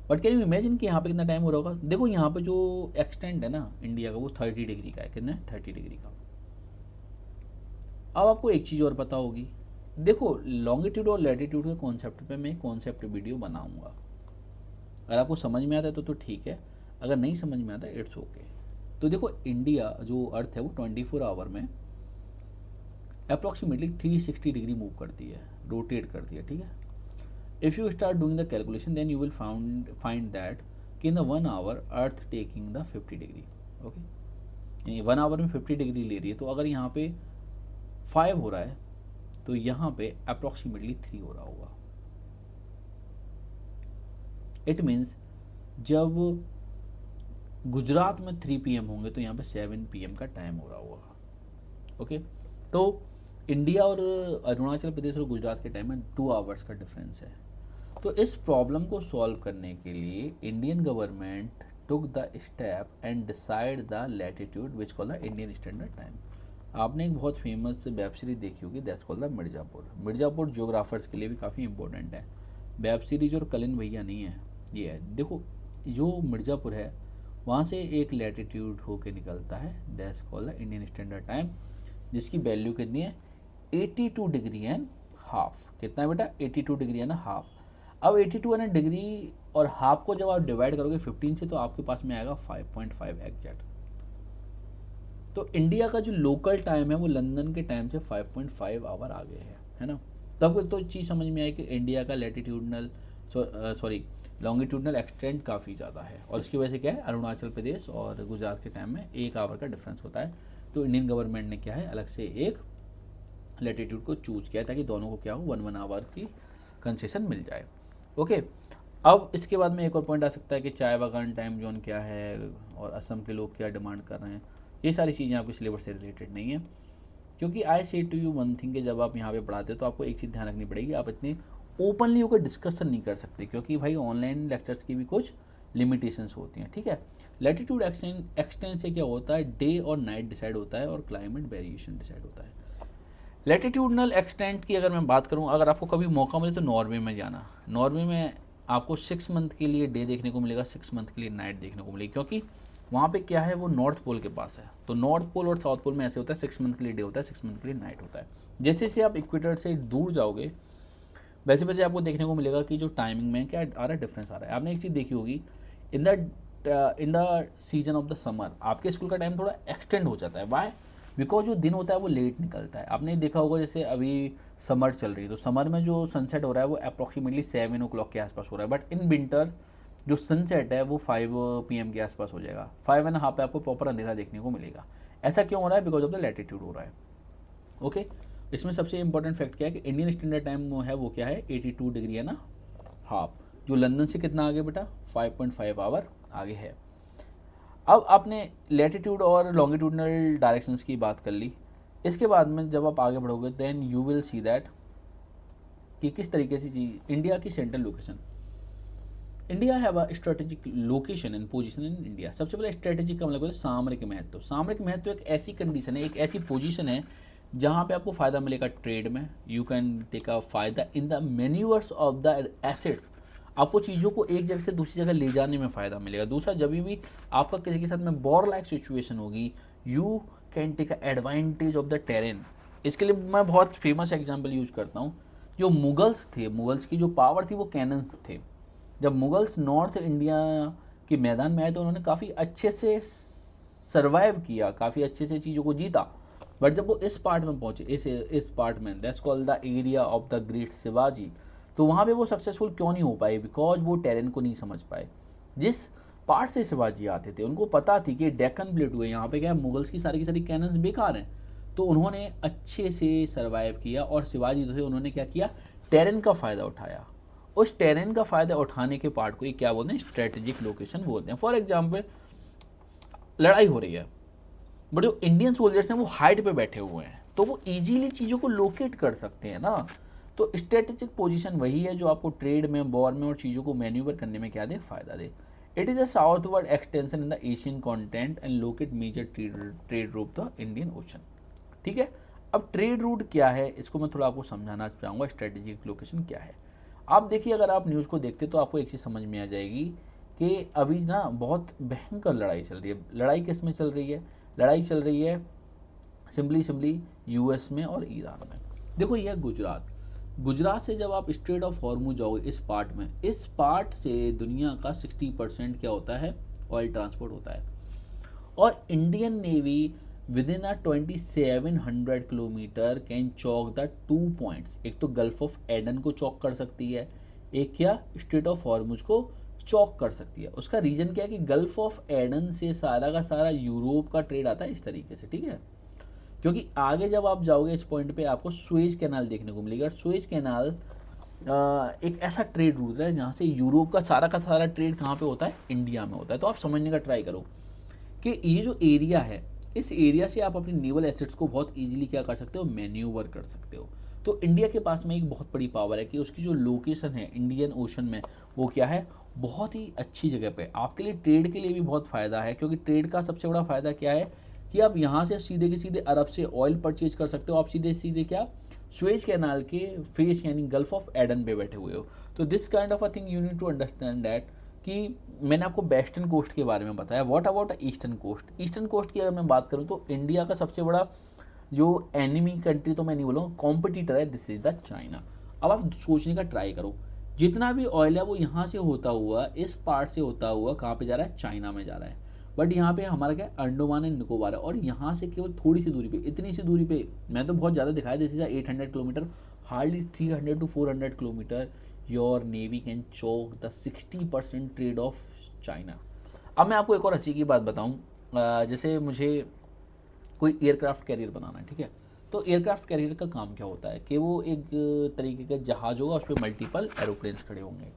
But can you imagine कि यहाँ पे कितना टाइम हो रहा होगा। देखो यहाँ पे जो एक्सटेंट है ना इंडिया का, वो 30 डिग्री का है, कितना है 30 डिग्री का। अब आपको एक चीज़ और पता होगी, देखो लॉन्गिट्यूड और लैटिट्यूड के कॉन्सेप्ट पे मैं कॉन्सेप्ट वीडियो बनाऊंगा, अगर आपको समझ में आता है तो ठीक है, अगर नहीं समझ में आता है इट्स ओके। तो देखो इंडिया जो अर्थ है वो 24 आवर में अप्रॉक्सीमेटली 360 डिग्री मूव करती है, रोटेट करती है, ठीक है। If you start doing the calculation then you will find that कि in the 1 hour earth taking the 50 degree, okay, यानी 1 आवर में 50 डिग्री ले रही है। तो अगर यहाँ पे 5 हो रहा है तो यहाँ पे अप्रॉक्सीमेटली 3 हो रहा होगा। इट मीन्स जब गुजरात में 3 PM होंगे तो यहाँ पे 7 PM का टाइम हो रहा होगा, ओके। तो इंडिया और अरुणाचल प्रदेश और गुजरात के टाइम में 2 आवर्स का डिफरेंस है। तो इस प्रॉब्लम को सॉल्व करने के लिए Indian government took the step and decide the latitude which call the Indian standard time. आपने एक बहुत फेमस वेब सीरीज देखी होगी, that's called the Mirzapur. Mirzapur geographers के लिए भी काफ़ी इंपॉर्टेंट है। वेब सीरीज और कलिन भैया नहीं है, ये है। देखो जो मिर्ज़ापुर है वहाँ से एक लैटिट्यूड होके निकलता है, that's called the Indian standard time, जिसकी वैल्यू कितनी है 82 डिग्री एंड हाफ। कितना है बेटा 82 डिग्री एंड हाफ। अब 82 एंड डिग्री और हाफ को जब आप डिवाइड करोगे 15 से तो आपके पास में आएगा 5.5 एग्जैक्ट। तो इंडिया का जो लोकल टाइम है वो लंदन के टाइम से 5.5 आवर आगे है ना। तो आपको तो चीज़ समझ में आई कि इंडिया का लैटिट्यूडनल लॉन्गिट्यूडनल एक्सटेंट काफ़ी ज़्यादा है, और इसकी वजह से क्या है अरुणाचल प्रदेश और गुजरात के टाइम में 1 आवर का डिफरेंस होता है। तो इंडियन गवर्नमेंट ने क्या है अलग से एक लैटिट्यूड को चूज किया ताकि दोनों को क्या हो 1 आवर की कंसेशन मिल जाए, ओके। अब इसके बाद में एक और पॉइंट आ सकता है कि चाय बागान टाइम जोन क्या है और असम के लोग क्या डिमांड कर रहे हैं। ये सारी चीज़ें आपके सिलेबस से रिलेटेड नहीं है, क्योंकि आई से टू यू वन थिंग कि जब आप यहाँ पे पढ़ाते हो तो आपको एक चीज़ ध्यान रखनी पड़ेगी, आप इतने ओपनली होकर डिस्कशन नहीं कर सकते, क्योंकि भाई ऑनलाइन लेक्चर्स की भी कुछ लिमिटेशंस होती हैं, ठीक है। लैटिट्यूड एक्सटेंट से क्या होता है डे और नाइट डिसाइड होता है और क्लाइमेट वेरिएशन डिसाइड होता है। लैटिट्यूडनल एक्सटेंट की अगर मैं बात करूँ, अगर आपको कभी मौका मिले तो नॉर्वे में जाना। नॉर्वे में आपको 6 मंथ के लिए डे देखने को मिलेगा, 6 मंथ के लिए नाइट देखने को मिलेगी, क्योंकि वहाँ पे क्या है वो नॉर्थ पोल के पास है। तो नॉर्थ पोल और साउथ पोल में ऐसे होता है 6 मंथ के लिए डे होता है, 6 मंथ के लिए नाइट होता है। जैसे जैसे आप इक्वेटर से दूर जाओगे वैसे वैसे आपको देखने को मिलेगा कि जो टाइमिंग में क्या आ रहा है डिफरेंस आ रहा है। आपने एक चीज़ देखी होगी in the season of the summer आपके स्कूल का टाइम थोड़ा एक्सटेंड हो जाता है। वाई? बिकॉज जो दिन होता है वो लेट निकलता है। आपने देखा होगा जैसे अभी समर चल रही है तो समर में जो सनसेट हो रहा है वो अप्रॉक्सीमेटली 7 o'clock के आसपास हो रहा है, बट इन विंटर जो सनसेट है वो 5 PM के आसपास हो जाएगा। 5.5 पे आपको प्रॉपर अंधेरा देखने को मिलेगा। ऐसा क्यों हो रहा है? बिकॉज ऑफ द लैटिट्यूड हो रहा है, ओके। इसमें सबसे इंपॉर्टेंट फैक्ट क्या है कि इंडियन स्टैंडर्ड टाइम है वो क्या है 82 डिग्री है ना हाफ, जो लंदन से कितना आगे बेटा 5.5 आवर आगे है। अब आपने लैटिट्यूड और लॉन्गिट्यूडनल डायरेक्शंस की बात कर ली। इसके बाद में जब आप आगे बढ़ोगे then you will see that कि किस तरीके से चीज इंडिया की central location. India have a strategic location and position in India. सबसे पहले स्ट्रेटेजिक का मतलब होता है सामरिक महत्व। सामरिक महत्व एक ऐसी कंडीशन है, एक ऐसी पोजीशन है जहाँ पे आपको फ़ायदा मिलेगा ट्रेड में। यू कैन टेक अ फायदा in the manures of the assets. आपको चीज़ों को एक जगह से दूसरी जगह ले जाने में फ़ायदा मिलेगा। दूसरा, जब भी आपका किसी के साथ में वॉर लाइक सिचुएशन होगी you can take a advantage of the terrain. इसके लिए मैं बहुत फेमस एग्जाम्पल यूज करता हूँ। जो मुगल्स थे, मुगल्स की जो पावर थी वो कैनन थे। जब मुगल्स नॉर्थ इंडिया के मैदान में आए तो उन्होंने काफ़ी अच्छे से सर्वाइव किया, काफ़ी अच्छे से चीज़ों को जीता। बट जब वो इस पार्ट में पहुंचे, इस पार्ट में that's called the area of the great Shivaji, तो वहाँ पे वो सक्सेसफुल क्यों नहीं हो पाए? बिकॉज वो टेरेन को नहीं समझ पाए। जिस पार्ट से शिवाजी आते थे उनको पता थी कि डेक्कन प्लेटू है, यहाँ पे क्या है मुगल्स की सारी कैनन्स बेकार हैं, तो उन्होंने अच्छे से सर्वाइव किया। और शिवाजी जो थे उन्होंने क्या किया, टेरेन का फ़ायदा उठाया। उस टेरेन का फ़ायदा उठाने के पार्ट को ये क्या बोलते हैं, स्ट्रेटेजिक लोकेशन बोलते हैं। फॉर एग्जाम्पल लड़ाई हो रही है बट जो इंडियन सोल्जर्स हैं वो हाइट पे बैठे हुए हैं तो वो इजीली चीज़ों को लोकेट कर सकते हैं ना। तो स्ट्रेटेजिक पोजीशन वही है जो आपको ट्रेड में, वॉर में और चीज़ों को मैन्यूवर करने में क्या दे, फायदा दे। It is a southward extension in the Asian continent and locate major trade route the Indian ocean. ठीक है, अब ट्रेड रूट क्या है इसको मैं थोड़ा आपको समझाना चाहूँगा, स्ट्रेटेजिक लोकेशन क्या है। आप देखिए, अगर आप न्यूज़ को देखते तो आपको एक चीज़ समझ में आ जाएगी कि अभी ना बहुत भयंकर लड़ाई चल रही है। लड़ाई किस में चल रही है? लड़ाई चल रही है सिंपली यूएस में और ईरान में। देखो ये है गुजरात। गुजरात से जब आप स्ट्रेट ऑफ हॉर्मुज जाओगे इस पार्ट में, इस पार्ट से दुनिया का 60% क्या होता है, ऑयल ट्रांसपोर्ट होता है। और Indian navy with in a 2700 kilometre can Chowk the 2 points. एक तो गल्फ ऑफ एडन को चौक कर सकती है, एक क्या स्ट्रेट ऑफ हॉर्मुज को चौक कर सकती है। उसका रीजन क्या है कि गल्फ ऑफ एडन से सारा का सारा यूरोप का ट्रेड आता है इस तरीके से, ठीक है। क्योंकि आगे जब आप जाओगे इस पॉइंट पे आपको सुएज कैनाल देखने को मिलेगा। सुएज कैनाल एक ऐसा ट्रेड रूट है जहाँ से यूरोप का सारा ट्रेड कहाँ पे होता है, इंडिया में होता है। तो आप समझने का ट्राई करो कि ये जो एरिया है, इस एरिया से आप अपनी नेवल एसेट्स को बहुत इजीली क्या कर सकते हो, मैन्यूवर कर सकते हो। तो इंडिया के पास में एक बहुत बड़ी पावर है कि उसकी जो लोकेशन है इंडियन ओशन में, वो क्या है, बहुत ही अच्छी जगह पे। आपके लिए ट्रेड के लिए भी बहुत फ़ायदा है, क्योंकि ट्रेड का सबसे बड़ा फ़ायदा क्या है कि आप यहाँ से सीधे के सीधे अरब से ऑयल परचेज कर सकते हो। आप सीधे सीधे क्या, स्वेज कैनाल के फेस यानी गल्फ ऑफ एडन पे बैठे हुए हो। तो this kind of a thing you need to understand that कि मैंने आपको वेस्टर्न कोस्ट के बारे में बताया। What about eastern coast? Eastern coast की अगर मैं बात करूँ तो इंडिया का सबसे बड़ा जो एनिमी कंट्री, तो मैं नहीं बोलूँगा, कॉम्पिटिटर है, दिस इज द चाइना। अब आप सोचने का ट्राई करो, जितना भी ऑयल है वो यहाँ से होता हुआ, इस पार्ट से होता हुआ कहाँ पे जा रहा है, चाइना में जा रहा है। बट यहाँ पे हमारा क्या, अंडमान एंड निकोबार है, और यहाँ से केवल थोड़ी सी दूरी पे, इतनी सी दूरी पे, मैं तो बहुत ज़्यादा दिखाया, this is 800 kilometre, hardly 300 to 400 kilometre, your navy can choke the 60% trade of China. अब मैं आपको एक और अच्छी की बात बताऊँ, जैसे मुझे कोई एयरक्राफ्ट कैरियर बनाना है, ठीक है। तो एयरक्राफ्ट कैरियर का काम क्या होता है कि वो एक तरीके का जहाज होगा, उस पर मल्टीपल एरोप्लेन्स खड़े होंगे।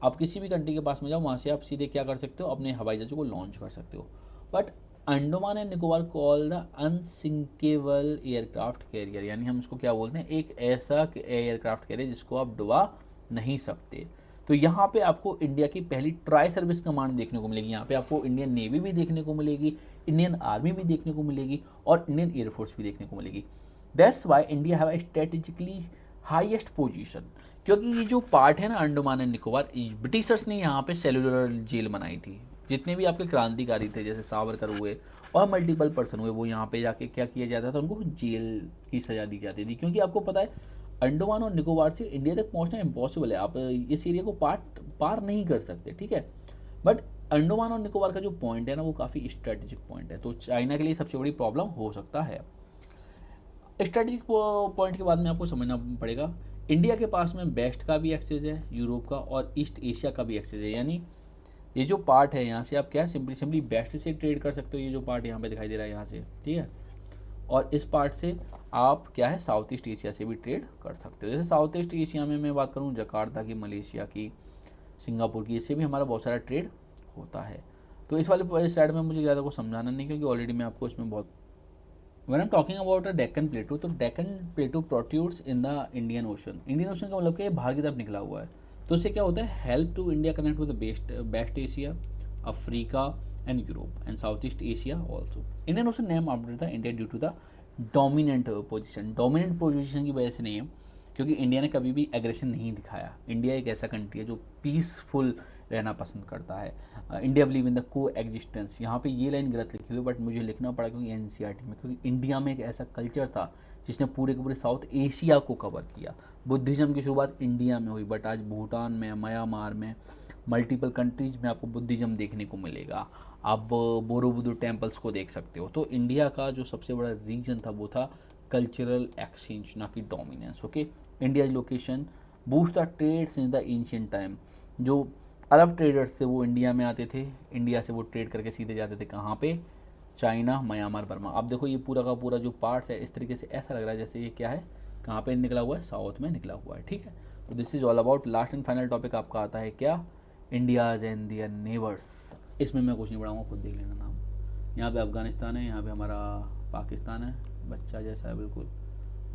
आप किसी भी कंट्री के पास में जाओ, वहाँ से आप सीधे क्या कर सकते हो, अपने हवाई जहाज़ों को लॉन्च कर सकते हो। But Andaman and Nicobar call the unsinkable aircraft carrier, यानी हम उसको क्या बोलते हैं, एक ऐसा एयरक्राफ्ट कैरियर जिसको आप डुबा नहीं सकते। तो यहाँ पे आपको इंडिया की पहली ट्राई सर्विस कमांड देखने को मिलेगी। यहाँ पे आपको इंडियन नेवी भी देखने को मिलेगी, इंडियन आर्मी भी देखने को मिलेगी, और इंडियन एयरफोर्स भी देखने को मिलेगी। That's why India have strategically highest position. क्योंकि ये जो पार्ट है ना अंडमान एंड निकोबार, ब्रिटिशर्स ने यहाँ पे सेलुलर जेल बनाई थी। जितने भी आपके क्रांतिकारी थे, जैसे सावरकर हुए और मल्टीपल पर्सन हुए, वो यहाँ पे जाके क्या किया जाता था, उनको जेल की सज़ा दी जाती थी। क्योंकि आपको पता है अंडमान और निकोबार से इंडिया तक पहुँचना इम्पॉसिबल है, आप इस एरिया को पार नहीं कर सकते, ठीक है। बट अंडमान और निकोबार का जो पॉइंट है ना, वो काफ़ी स्ट्रेटेजिक पॉइंट है, तो चाइना के लिए सबसे बड़ी प्रॉब्लम हो सकता है। स्ट्रेटेजिक पॉइंट के बाद में आपको समझना पड़ेगा, इंडिया के पास में वेस्ट का भी एक्सेस है, यूरोप का, और ईस्ट एशिया का भी एक्सेस है। यानी ये जो पार्ट है यहाँ से आप क्या सिंपली वेस्ट से ट्रेड कर सकते हो, ये जो पार्ट यहाँ पे दिखाई दे रहा है यहाँ से, ठीक है। और इस पार्ट से आप क्या है, साउथ ईस्ट एशिया से भी ट्रेड कर सकते हो। जैसे साउथ ईस्ट एशिया में मैं बात करूँ, जकार्ता की, मलेशिया की, सिंगापुर की, इससे भी हमारा बहुत सारा ट्रेड होता है। तो इस वाले साइड में मुझे ज़्यादा को समझाना नहीं, क्योंकि ऑलरेडी मैं आपको इसमें बहुत, When I'm talking about a Deccan Plateau, तो Deccan Plateau protrudes in the Indian Ocean। Indian Ocean का मतलब कि बाहर की तरफ निकला हुआ है। तो इससे क्या होता है, help to India connect with west Asia, Africa and Europe and south east Asia also. Indian ocean name after the India due to the dominant position. Dominant position की वजह से नहीं है, क्योंकि इंडिया ने कभी भी एग्रेशन नहीं दिखाया। इंडिया एक ऐसा कंट्री है जो पीसफुल रहना पसंद करता है। इंडिया बिलीव इन द को एग्जिस्टेंस। यहाँ पे ये लाइन गलत लिखी हुई है, बट मुझे लिखना पड़ा क्योंकि एनसीईआरटी में, क्योंकि इंडिया में एक ऐसा कल्चर था जिसने पूरे के पूरे साउथ एशिया को कवर किया। बुद्धिज़्म की शुरुआत इंडिया में हुई, बट आज भूटान में, म्यांमार में, मल्टीपल कंट्रीज में आपको बुद्धिज़्म देखने को मिलेगा। आप बोरोबुदुर टेम्पल्स को देख सकते हो। तो इंडिया का जो सबसे बड़ा रीजन था वो था कल्चरल एक्सचेंज, ना कि dominance. Okay, India location boost the trade since the ancient time. जो अरब ट्रेडर्स थे वो इंडिया में आते थे, इंडिया से वो ट्रेड करके सीधे जाते थे कहाँ पे, चाइना, म्यांमार, बर्मा। आप देखो ये पूरा का पूरा जो पार्ट्स है इस तरीके से ऐसा लग रहा है जैसे ये क्या है, कहाँ पे निकला हुआ है, साउथ में निकला हुआ है, ठीक है। तो this is all about. Last and final topic आपका आता है क्या, इंडियाज एंड दियर नेबर्स। इसमें मैं कुछ नहीं पढ़ाऊँगा, खुद देख लेना नाम। यहाँ पे अफगानिस्तान है, यहाँ पे हमारा पाकिस्तान है, बच्चा जैसा है बिल्कुल।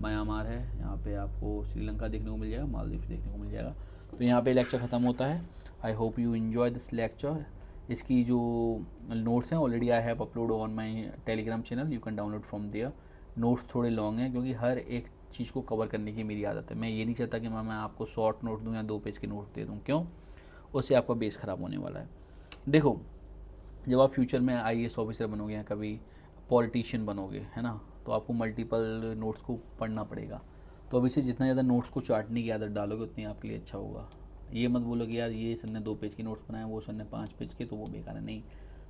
म्यांमार है, यहाँ पे आपको श्रीलंका देखने को मिल जाएगा, मालदीव देखने को मिल जाएगा। तो यहाँ पे लेक्चर ख़त्म होता है। I hope you enjoy this lecture. इसकी जो नोट्स हैं already I have upload on my Telegram channel, you can download from there. Notes थोड़े लॉन्ग हैं क्योंकि हर एक चीज़ को कवर करने की मेरी आदत है। मैं ये नहीं चाहता कि मैं आपको शॉर्ट नोट दूँ या 2 पेज के नोट दे दूँ, क्यों? उससे आपका बेस ख़राब होने वाला है। देखो, जब आप फ्यूचर में IAS ऑफिसर बनोगे या कभी पॉलिटिशियन बनोगे, है ना, तो आपको मल्टीपल नोट्स को पढ़ना पड़ेगा। तो अभी से जितना ज़्यादा नोट्स को चाटने की आदत डालोगे उतनी आपके लिए अच्छा होगा। ये मत बोलो कि यार ये सर ने 2 पेज के नोट्स बनाए, वो सर ने 5 पेज के, तो वो बेकार है। नहीं,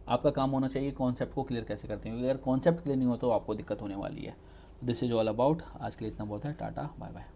आपका काम होना चाहिए कॉन्सेप्ट को क्लियर कैसे करते हैं, क्योंकि अगर कॉन्सेप्ट क्लियर नहीं हो तो आपको दिक्कत होने वाली है। This is all about. आज के लिए इतना बहुत है। Tata, bye bye.